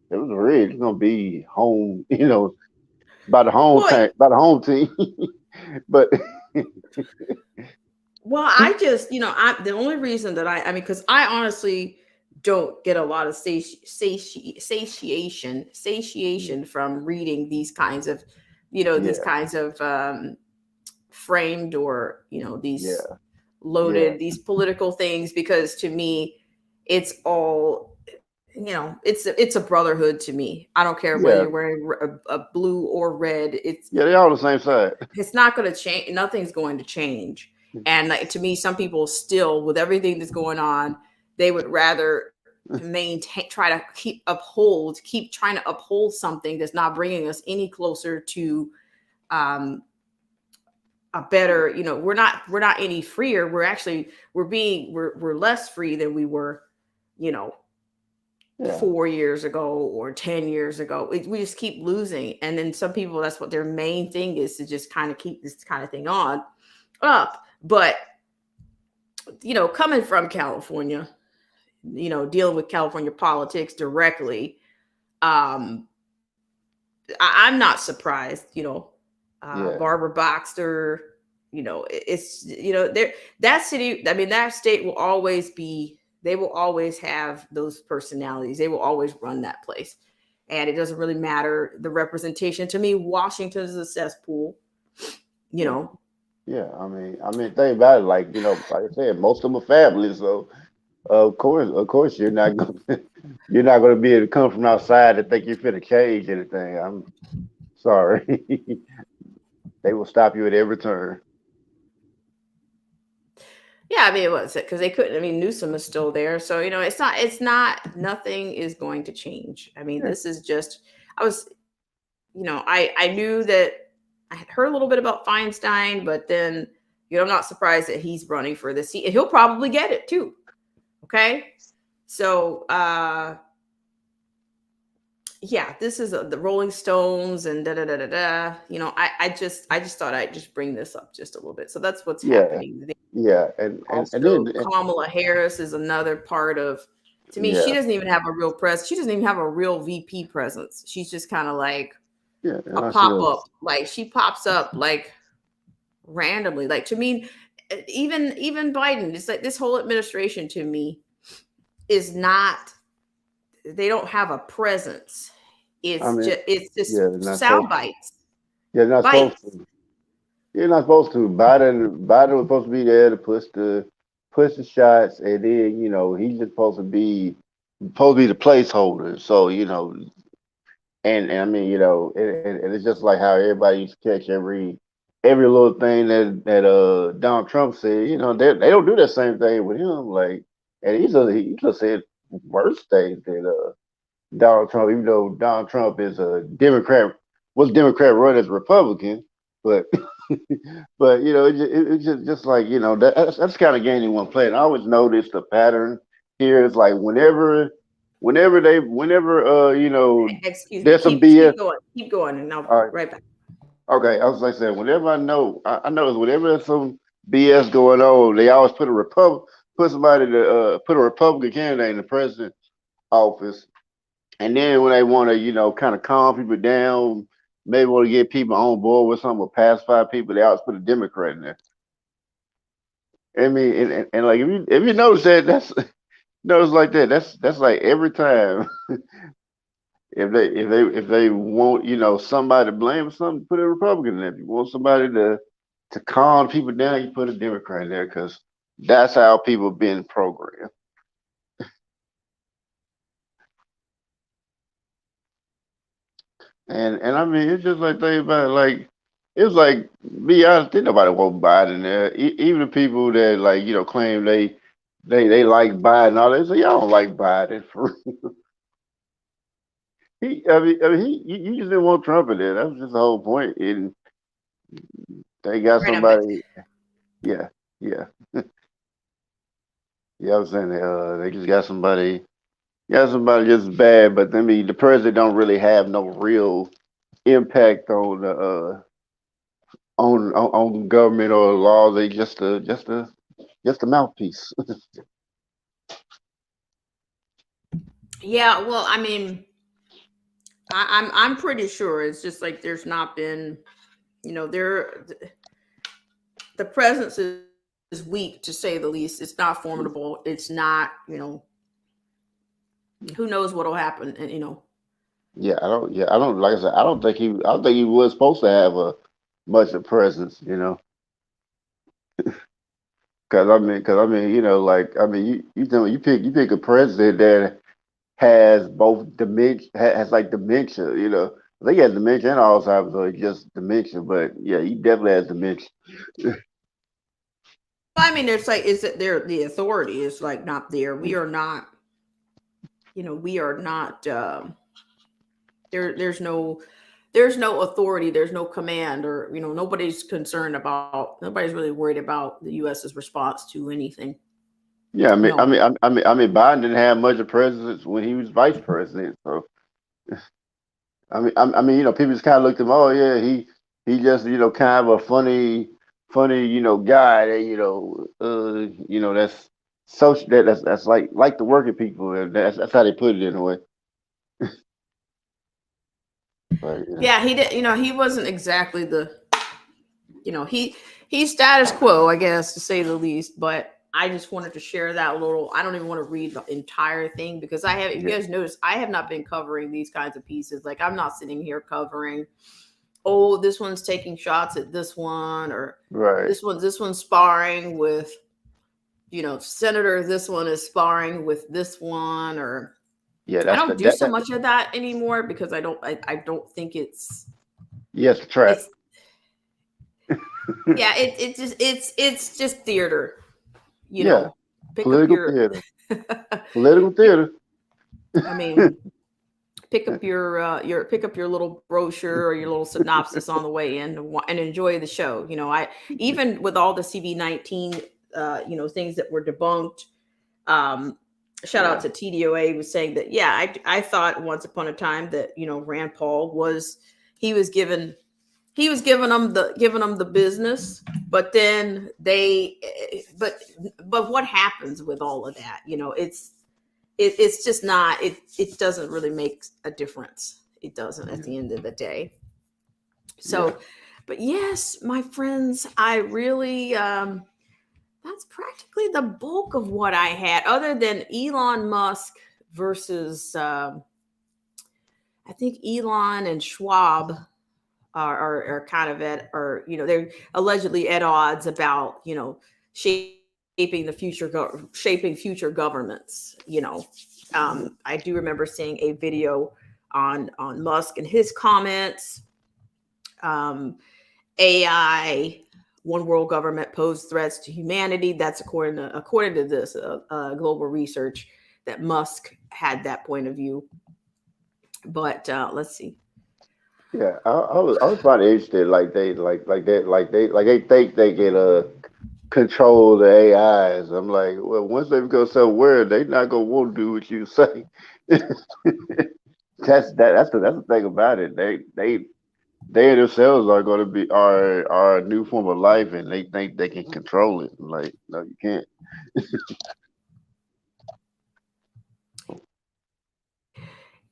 it was rigged. It's gonna be home, by the home team. But well, I just, the only reason that I mean, because I honestly don't get a lot of satiation from reading these kinds of, these kinds of framed or, these loaded, these political things, because to me, it's all you know, it's a brotherhood to me. I don't care whether you're wearing a blue or red. they're all the same side. It's not going to change. Nothing's going to change. And like, to me, some people still, with everything that's going on, they would rather maintain, try to keep trying to uphold something that's not bringing us any closer to a better, you know, we're not any freer. We're less free than we were, you know, 4 years ago or 10 years ago. We just keep losing. And then some people, that's what their main thing is, to just kind of keep this kind of thing up. But, you know, coming from California, you know, dealing with California politics directly, I'm not surprised, you know, Barbara Boxer, you know, it's, you know, that city, I mean, that state will always be, they will always have those personalities. They will always run that place. And it doesn't really matter the representation. To me, Washington is a cesspool, you know. Yeah, I mean, think about it. Like, you know, like I said, most of them are family, so of course, you're not going to be able to come from outside and think you're finna change anything. I'm sorry, they will stop you at every turn. Yeah, I mean, it was because they couldn't. I mean, Newsom is still there, so you know, it's not. Nothing is going to change. I mean, this is just. You know, I knew that. I had heard a little bit about Feinstein, but then, you know, I'm not surprised that he's running for this seat, and he'll probably get it too. Okay, so yeah, this is the Rolling Stones and You know, I just thought I'd just bring this up just a little bit. So that's what's happening. Yeah, and then Kamala Harris is another part of. To me, she doesn't even have a real presence. She doesn't even have a real VP presence. She's just kind of like. A pop up, like she pops up like randomly. Like, to me, even Biden, it's like this whole administration to me is not. They don't have a presence. It's just sound bites. You're not supposed to. You're not supposed to. Biden was supposed to be there to push the shots, and then, you know, he's just supposed to be the placeholder. So, you know. And I mean, you know, and it's just like how everybody used to catch every little thing that Donald Trump said. You know, they don't do that same thing with him. Like, and he just said worse things than Donald Trump. Even though Donald Trump is a Democrat, was Democrat run as Republican, but but you know, it's just like, you know, that's kind of game in one play. And I always noticed the pattern here is like whenever you know, there's some BS. Keep going, and I'll be right back. Okay, I was like saying, whenever I know whenever there's some BS going on, they always put a Republican candidate in the president's office, and then when they want to, you know, kind of calm people down, maybe want to get people on board with something, or pacify people, they always put a Democrat in there. I mean, and like if you notice that's. No, it's like that. That's like every time. if they want, you know, somebody to blame for something, put a Republican in there. If you want somebody to calm people down, you put a Democrat in there, because that's how people been programmed. And I mean, it's just like think about it, like it's like, be honest, didn't nobody want Biden there. Even the people that, like, you know, claim they like Biden, all that. So y'all don't like Biden for real. You just didn't want Trump in there. That was just the whole point. And they got somebody. Yeah. Yeah, I'm saying they just got somebody just bad. But I mean, the president don't really have no real impact on the on government or law. They just a mouthpiece. Yeah, well, I mean, I'm pretty sure it's just like there's not been, you know, the presence is weak, to say the least. It's not formidable. It's not, you know, who knows what'll happen, and you know. Yeah, I don't. Like I said, I don't think he was supposed to have much of presence, you know. Because I mean, you know, like, I mean, you pick a president has both dementia, has like dementia. You know, I think he has dementia and Alzheimer's, or just dementia. But yeah, he definitely has dementia. I mean, it's like, is it there? The authority is like not there. We are not, we are not, there's no authority. There's no command, or, nobody's really worried about the U.S.'s response to anything. Yeah, I mean, Biden didn't have much of presence when he was vice president. So, I mean, people just kind of looked at him. Oh yeah, he just, kind of a funny, guy that, that's social. That's like the working people. And that's how they put it in a way. But, yeah, he did. He wasn't exactly the, he's status quo, I guess, to say the least. But I just wanted to share that little. I don't even want to read the entire thing because if you guys notice, I have not been covering these kinds of pieces. Like, I'm not sitting here covering, oh, this one's taking shots at this one, or this one's sparring with, senator. This one is sparring with this one, or I don't do so much of that anymore because I don't think it's. Yes, trap. Yeah, it's just theater. Political theater. Political theater. I mean, pick up your little brochure or your little synopsis on the way in and enjoy the show. I even with all the CV-19 things that were debunked. Shout out to TDOA was saying that, yeah, I thought once upon a time that, Rand Paul was giving them the business, but then but what happens with all of that? It's just not, it doesn't really make a difference. It doesn't at the end of the day. So, but yes, my friends, I really, that's practically the bulk of what I had, other than Elon Musk versus, I think Elon and Schwab are kind of they're allegedly at odds about, shaping future governments. I do remember seeing a video on Musk and his comments. AI, one world government posed threats to humanity. That's according to this global research, that Musk had that point of view. But let's see. Yeah, I was probably interested. They think they can control the AIs. I'm like, well, once they go somewhere, they're not gonna want to do what you say. That's the thing about it. They themselves are going to be our new form of life, and they think they can control it. Like, no, you can't.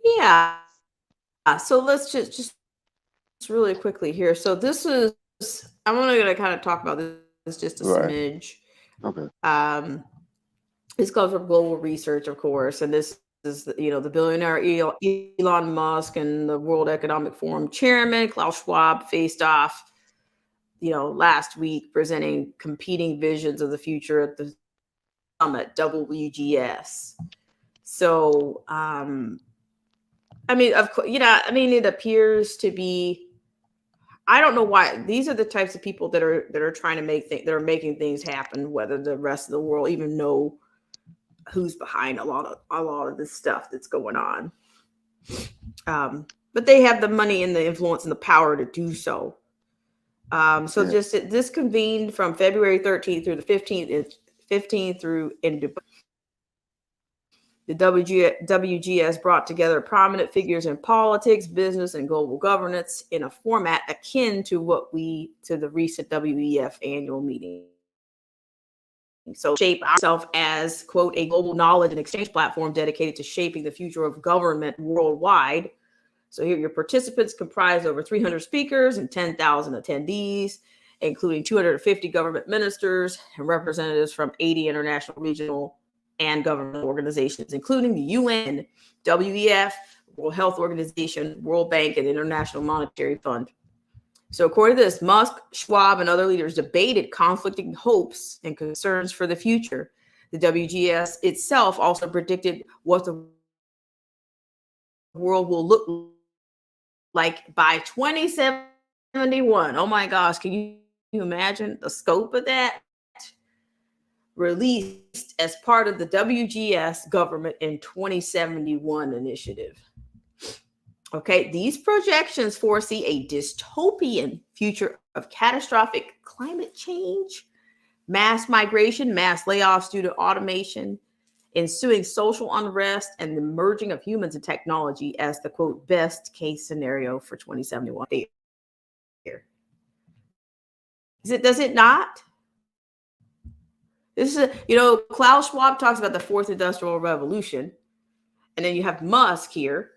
Yeah. So let's just really quickly here. So this is, I'm only going to kind of talk about this just a smidge. Okay. This comes from global research, of course, and this is the billionaire Elon Musk and the World Economic Forum chairman Klaus Schwab faced off, last week, presenting competing visions of the future at the summit WGS. So, it appears to be. I don't know why these are the types of people that are trying to that are making things happen, whether the rest of the world even know who's behind a lot of this stuff that's going on. But they have the money and the influence and the power to do so. This convened from February 13th through the 15th through in Dubai. The WGS brought together prominent figures in politics, business, and global governance in a format akin to the recent WEF annual meeting. So shape ourselves as, quote, a global knowledge and exchange platform dedicated to shaping the future of government worldwide. So here your participants comprise over 300 speakers and 10,000 attendees, including 250 government ministers and representatives from 80 international, regional, and government organizations, including the UN, WEF, World Health Organization, World Bank, and International Monetary Fund. So according to this, Musk, Schwab, and other leaders debated conflicting hopes and concerns for the future. The WGS itself also predicted what the world will look like by 2071. Oh my gosh, can you imagine the scope of that? Released as part of the WGS government in 2071 initiative. Okay, these projections foresee a dystopian future of catastrophic climate change, mass migration, mass layoffs due to automation, ensuing social unrest, and the merging of humans and technology as the quote best case scenario for 2071. Does it not? This is, Klaus Schwab talks about the fourth industrial revolution. And then you have Musk here.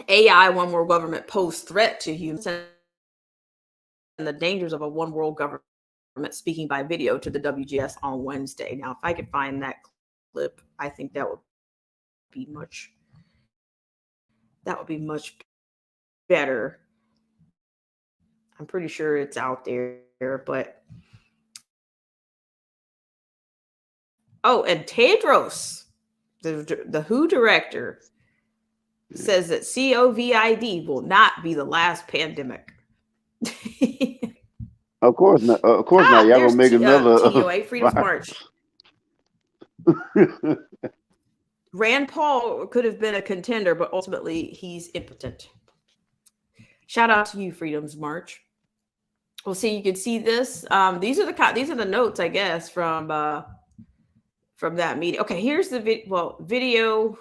AI, one world government, pose threat to humans and the dangers of a one world government, speaking by video to the WGS on Wednesday. Now, if I could find that clip, I think that would be much better. I'm pretty sure it's out there, but and Tedros, the WHO director, says that COVID will not be the last pandemic. Of course not. Of course not. Y'all gonna make another TOA Freedom's March. Rand Paul could have been a contender, but ultimately he's impotent. Shout out to you, Freedom's March. Well, see, you can see this. These are the notes, I guess, from that meeting. Okay, here's the video.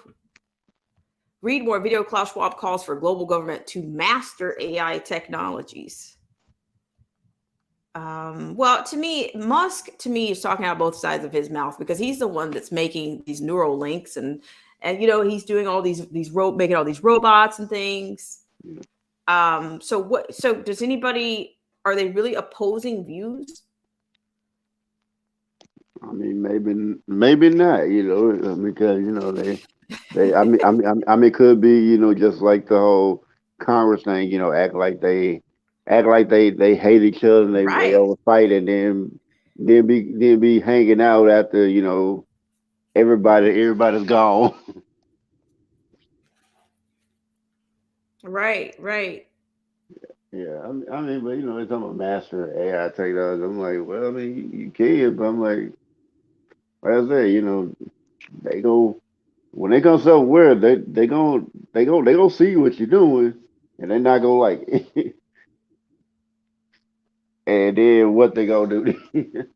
Read more video. Klaus Schwab calls for global government to master AI technologies. To me, Musk is talking out both sides of his mouth, because he's the one that's making these neural links and he's doing all making all these robots and things. So does anybody, are they really opposing views? I mean, maybe not, because it could be, just like the whole Congress thing, act like they hate each other and they all fight, and then be hanging out after everybody's gone. Right. Yeah, I mean, but it's I'm a master of AI technology. I'm like, well, I mean, you can, but I'm like, like I said, they go when they come somewhere, they gonna see what you're doing, and they're not gonna like it. And then what they gonna do?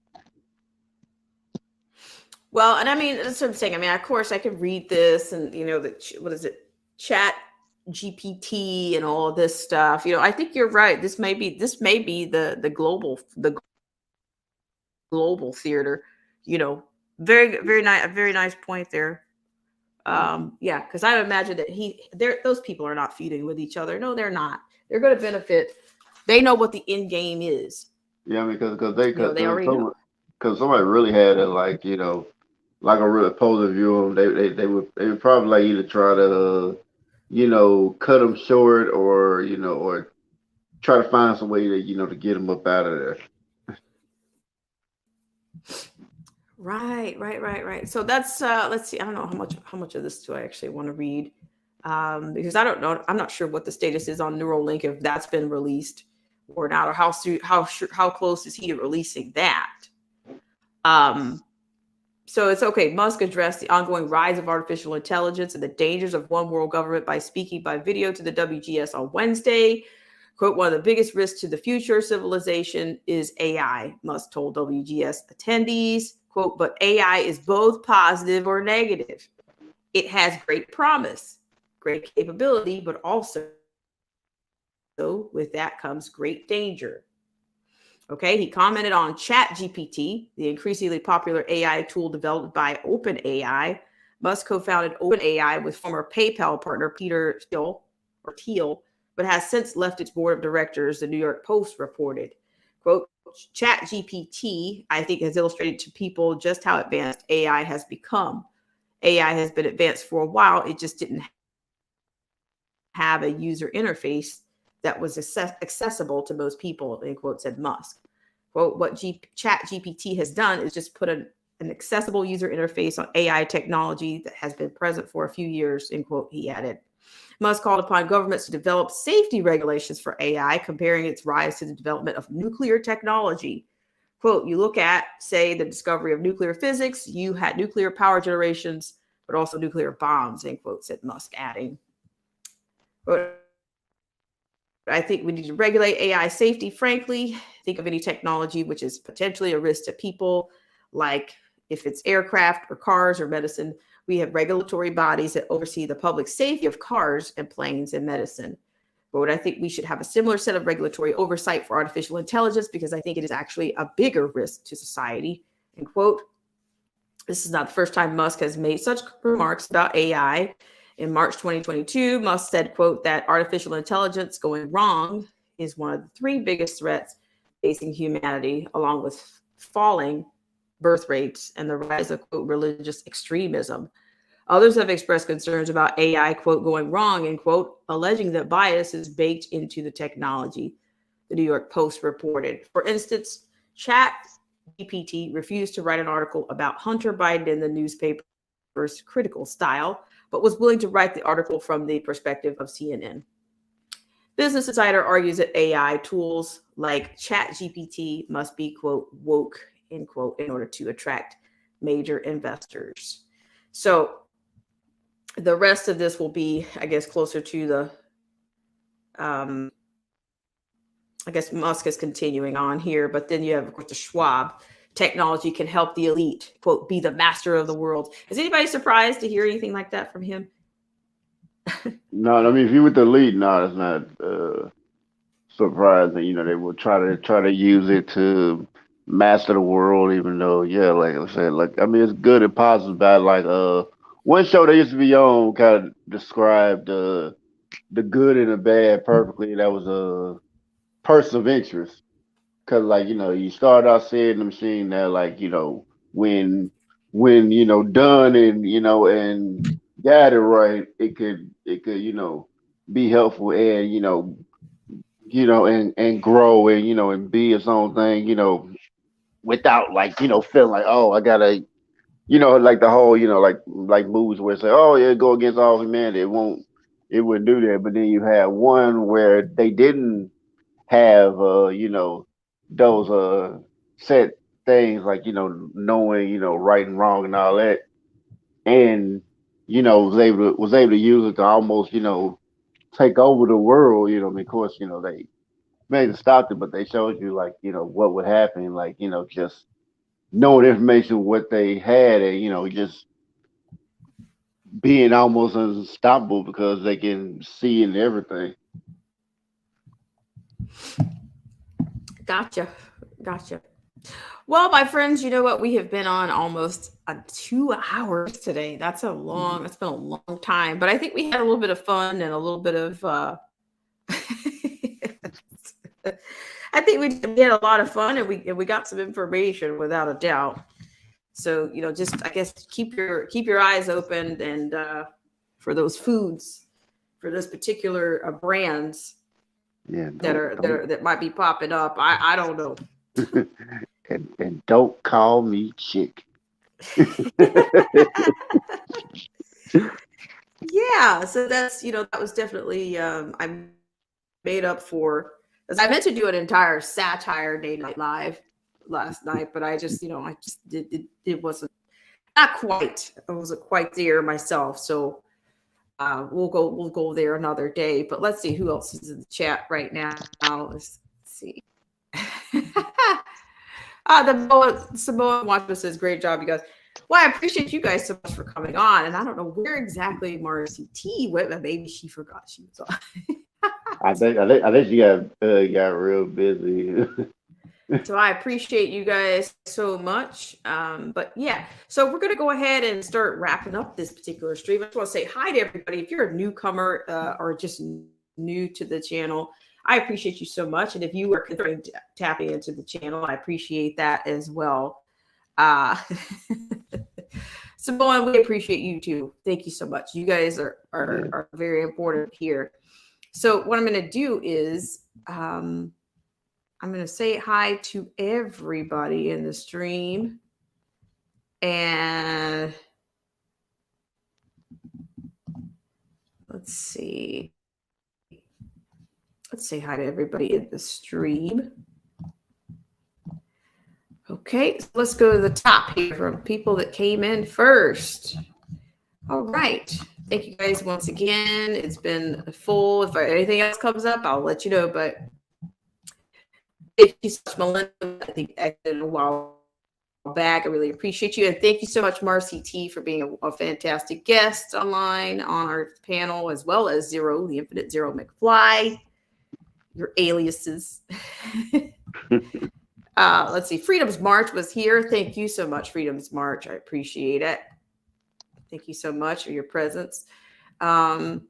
Well, and I mean, that's what I'm saying. I mean, of course, I could read this, and what is it, Chat GPT and all of this stuff. I think you're right. This may be the global theater. Very very nice, a very nice point there. Yeah, because I imagine that those people are not feuding with each other. No, they're not. They're going to benefit. They know what the end game is. Yeah, because they already know. Because somebody really had it, like like a real opposing view of them. They would probably like either try to cut them short, or or try to find some way to to get them up out of there. Right. So that's let's see. I don't know how much of this do I actually want to read, because I don't know. I'm not sure what the status is on Neuralink, if that's been released or not, or how close is he to releasing that. So it's okay. Musk addressed the ongoing rise of artificial intelligence and the dangers of one world government by speaking by video to the WGS on Wednesday. Quote, one of the biggest risks to the future of civilization is AI, Musk told WGS attendees. Quote, but AI is both positive or negative. It has great promise, great capability, but also with that comes great danger. Okay, he commented on Chat GPT, the increasingly popular AI tool developed by OpenAI. Musk co-founded OpenAI with former PayPal partner Peter Thiel, but has since left its board of directors, the New York Post reported. Quote, Chat GPT, I think, has illustrated to people just how advanced AI has become. AI has been advanced for a while. It just didn't have a user interface that was accessible to most people, end quote, said Musk. Quote, what Chat GPT has done is just put an accessible user interface on AI technology that has been present for a few years, end quote, he added. Musk called upon governments to develop safety regulations for AI, comparing its rise to the development of nuclear technology. Quote, you look at, say, the discovery of nuclear physics, you had nuclear power generations, but also nuclear bombs, end quote, said Musk, adding. But I think we need to regulate AI safety, frankly. Think of any technology which is potentially a risk to people, like if it's aircraft or cars or medicine. We have regulatory bodies that oversee the public safety of cars and planes and medicine. But I think we should have a similar set of regulatory oversight for artificial intelligence, because I think it is actually a bigger risk to society. End quote. This is not the first time Musk has made such remarks about AI. In March 2022, Musk said, quote, that artificial intelligence going wrong is one of the 3 biggest threats facing humanity, along with falling birth rates and the rise of, quote, religious extremism. Others have expressed concerns about AI, quote, going wrong, end quote, alleging that bias is baked into the technology, the New York Post reported. For instance, ChatGPT refused to write an article about Hunter Biden in the newspaper's critical style, but was willing to write the article from the perspective of CNN. Business Insider argues that AI tools like ChatGPT must be, quote, woke, end quote, in order to attract major investors. So the rest of this will be, I guess, closer to the, I guess Musk is continuing on here, but then you have, of course, the Schwab. Technology can help the elite, quote, be the master of the world. Is anybody surprised to hear anything like that from him? No, I mean, if you with the elite, no, it's not surprising. You know, they will try to use it to master the world, even though, yeah, like I said, like, I mean, it's good and positive. Bad, like one show that used to be on kind of described the good and the bad perfectly. That was Person of Interest. Cause like, you know, you start out seeing the machine that, like, you know, when you know, done and, you know, and got it right, it could, you know, be helpful and, you know, and grow and, you know, and be its own thing, you know, without, like, you know, feeling like, oh, I gotta, you know, like the whole, you know, like movies where it's like, oh yeah, go against all humanity. It wouldn't do that. But then you have one where they didn't have you know, those set things, like, you know, knowing, you know, right and wrong and all that, and, you know, was able to use it to almost, you know, take over the world. You know, I mean, of course, you know, they maybe stopped it, but they showed you, like, you know, what would happen, like, you know, just knowing information what they had, and, you know, just being almost unstoppable because they can see in everything. Gotcha. Well, my friends, you know what? We have been on almost 2 hours today. It's been a long time, but I think we had a little bit of fun and a little bit of, I think we had a lot of fun, and we got some information without a doubt. So, you know, just, I guess, keep your eyes open and for those foods, for those particular brands. Yeah, that might be popping up. I don't know. and don't call me chick. Yeah, so that's, you know, that was definitely I made up for, as I meant to do an entire satire Day Night Live last night, but I just, you know, it wasn't not quite. I wasn't quite there myself, so. We'll go there another day, but let's see who else is in the chat right now. Let's see. The Samoa Watchman says, great job, you guys. Well, I appreciate you guys so much for coming on. And I don't know where exactly Marcy T went, but maybe she forgot she was on. I think she got real busy. So I appreciate you guys so much. But yeah, so we're going to go ahead and start wrapping up this particular stream. I just want to say hi to everybody. If you're a newcomer or just new to the channel, I appreciate you so much. And if you are considering tapping into the channel, I appreciate that as well. Samoa, we appreciate you too. Thank you so much. You guys are very important here. So what I'm going to do is I'm going to say hi to everybody in the stream. And let's see. Let's say hi to everybody in the stream. Okay, so let's go to the top here from people that came in first. All right. Thank you guys once again. It's been full. If anything else comes up, I'll let you know. But thank you so much, Melinda. I think I did a while back. I really appreciate you. And thank you so much, Marcy T, for being a fantastic guest online on our panel, as well as Zero, the Infinite Zero McFly. Your aliases. Let's see. Freedom's March was here. Thank you so much, Freedom's March. I appreciate it. Thank you so much for your presence. Who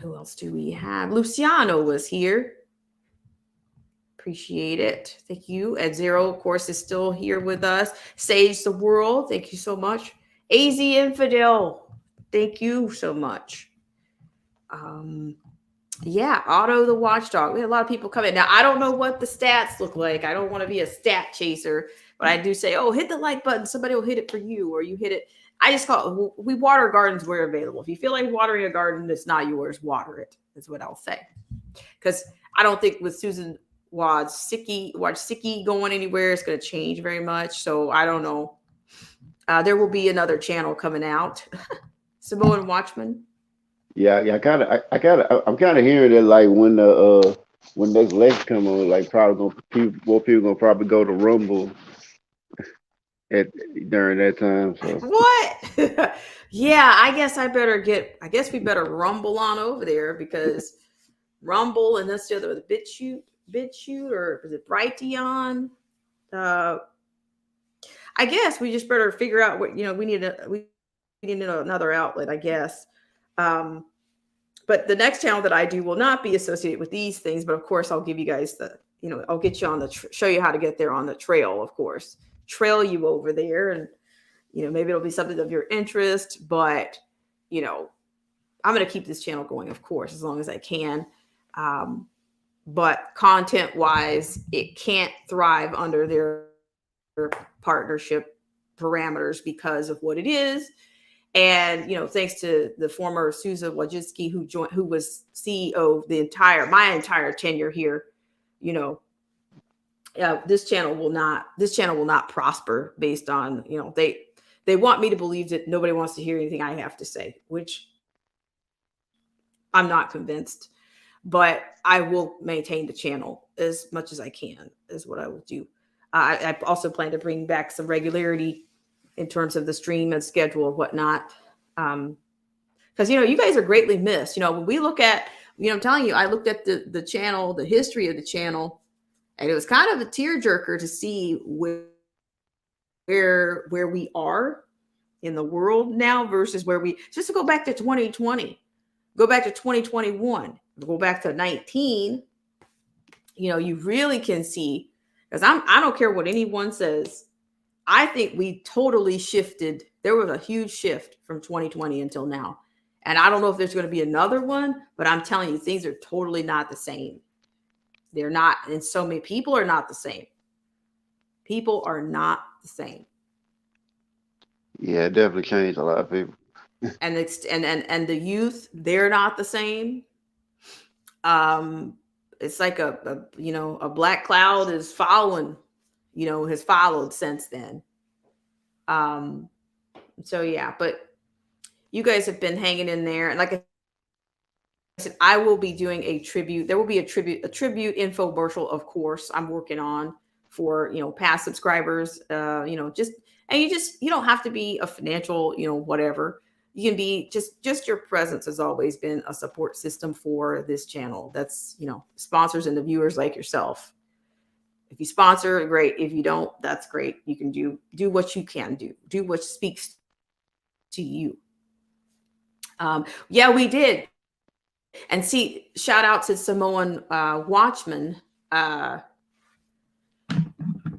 else do we have? Luciano was here. Appreciate it. Thank you. Ed Zero, of course, is still here with us. Sage the World. Thank you so much. AZ Infidel. Thank you so much. Yeah, Otto the Watchdog. We had a lot of people come in. Now, I don't know what the stats look like. I don't want to be a stat chaser, but I do say, oh, hit the like button. Somebody will hit it for you, or you hit it. I just call it, we water gardens where available. If you feel like watering a garden that's not yours, water it, is what I'll say. Because I don't think with Susan Wojcicki going anywhere, it's going to change very much. So I don't know. There will be another channel coming out. Samoan Watchman. Yeah, I'm kind of hearing that like when those legs come on, like more people gonna probably go to Rumble during that time. So. What? Yeah, I guess we better Rumble on over there, because Rumble and that's the other, the BitChute, or is it Brighteon? I guess we just better figure out what, we need another outlet, I guess. But the next channel that I do will not be associated with these things, but of course I'll give you guys I'll get you on show you how to get there on the trail, of course, trail you over there. And, maybe it'll be something of your interest, but, I'm going to keep this channel going, of course, as long as I can. But content wise, it can't thrive under their partnership parameters because of what it is. And, thanks to the former Susan Wojcicki, who was CEO of my entire tenure here, this channel will not prosper based on, they want me to believe that nobody wants to hear anything I have to say, which I'm not convinced, but I will maintain the channel as much as I can, is what I will do. I also plan to bring back some regularity in terms of the stream and schedule and whatnot. Because, you guys are greatly missed. When we look at, I'm telling you, I looked at the channel, the history of the channel, and it was kind of a tearjerker to see where we are in the world now versus just to go back to 2020, go back to 2021, go back to 19, you really can see, because I don't care what anyone says. I think we totally shifted. There was a huge shift from 2020 until now. And I don't know if there's going to be another one, but I'm telling you, things are totally not the same. They're not. And so many people are not the same. People are not the same. Yeah, it definitely changed a lot of people. And the youth, they're not the same. It's like a black cloud is following, has followed since then. So yeah, but you guys have been hanging in there. And like I said, I will be doing a tribute. There will be a tribute infomercial, of course, I'm working on for, past subscribers, you don't have to be a financial, whatever. You can be just your presence has always been a support system for this channel. That's, sponsors and the viewers like yourself. If you sponsor, great. If you don't, that's great. You can do what you can do. Do what speaks to you. Yeah, we did. And see, shout out to Samoan Watchman.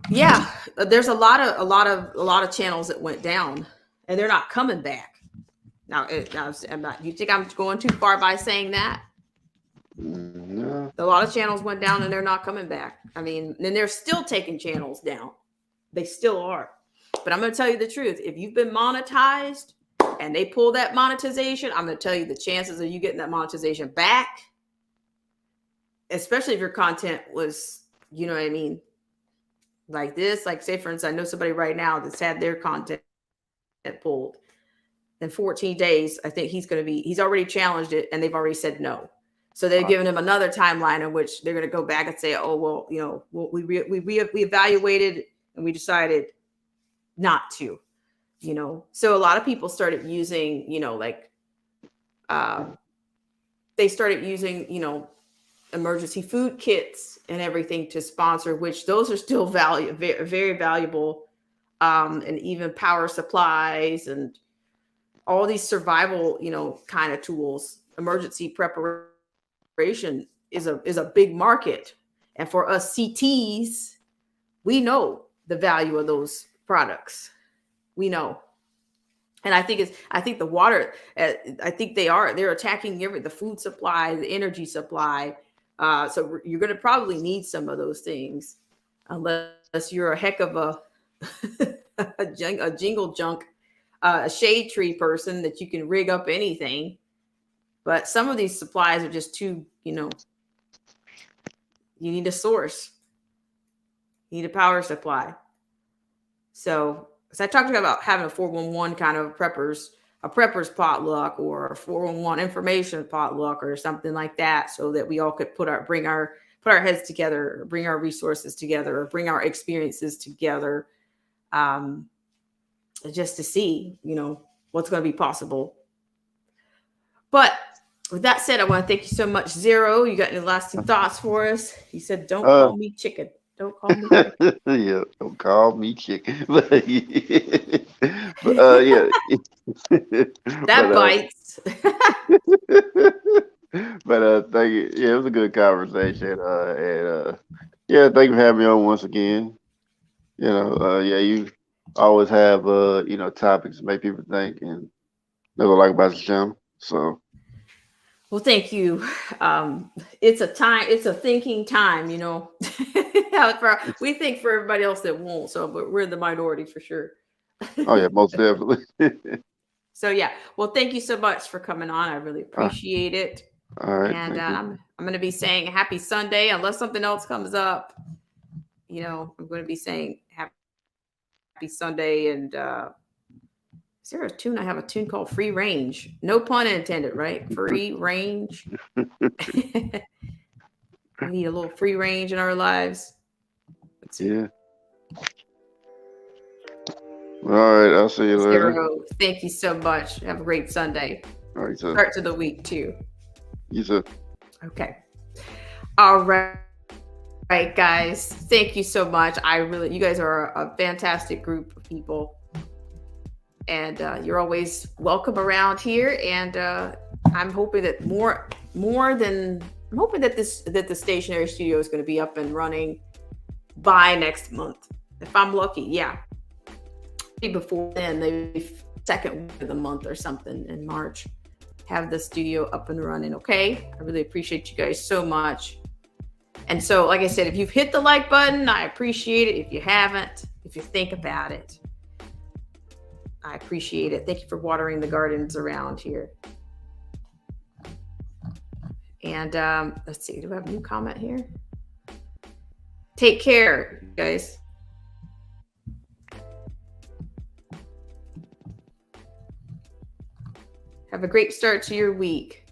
Yeah, there's a lot of channels that went down, and they're not coming back. Now, you think I'm going too far by saying that? No. A lot of channels went down and they're not coming back. I mean, and they're still taking channels down. They still are. But I'm going to tell you the truth. If you've been monetized, and they pull that monetization, I'm going to tell you the chances of you getting that monetization back, especially if your content was, you know what I mean, like this, like say for instance, I know somebody right now that's had their content pulled in 14 days. I think he's already challenged it and they've already said no. So they've given him another timeline in which they're going to go back and say, oh, well, you know, we evaluated and we decided not to, you know. So a lot of people started using, you know, like they started using, you know, emergency food kits and everything to sponsor, which those are still very, very valuable. And even power supplies and all these survival, you know, kind of tools. Emergency preparation is a big market. And for us CTs, we know the value of those products. We know. And I think the water, I think they're attacking the food supply, the energy supply. So you're going to probably need some of those things unless you're a heck of a jingle junk, a shade tree person that you can rig up anything. But some of these supplies are just too, you know, you need a source. You need a power supply. So I talked about having a 411 kind of a prepper's potluck or a 411 information potluck or something like that, so that we all could put our heads together, or bring our resources together, or bring our experiences together, just to see, you know, what's going to be possible. But with that said, I want to thank you so much, Zero. You got any lasting thoughts for us? He said, "Don't call me chicken. Don't call me chicken." Yeah, don't call me chicken. But yeah. That bites. But thank you. Yeah, it was a good conversation. And yeah, thank you for having me on once again. You know, yeah, you always have you know, topics to make people think and never like about the channel. So Well, thank you. It's a thinking time, you know. We think for everybody else that won't, but we're the minority for sure. oh yeah, most definitely. So yeah, well, thank you so much for coming on. I really appreciate it. All right, And I'm going to be saying happy Sunday unless something else comes up. You know, I'm going to be saying happy Sunday. And is there a tune? I have a tune called Free Range. No pun intended, right? Free range. We need a little free range in our lives. Yeah. All right, I'll see you later. Zero, thank you so much. Have a great Sunday. All right, so Start to the week too. you too. Okay. All right. Right, guys. Thank you so much. You guys are a fantastic group of people. And you're always welcome around here. And I'm hoping that that the stationary studio is going to be up and running by next month. If I'm lucky, yeah. Maybe before then, maybe second week of the month or something in March, have the studio up and running. Okay. I really appreciate you guys so much. And so, like I said, if you've hit the like button, I appreciate it. If you haven't, if you think about it, I appreciate it. Thank you for watering the gardens around here. And let's see, do we have a new comment here? Take care, you guys. Have a great start to your week.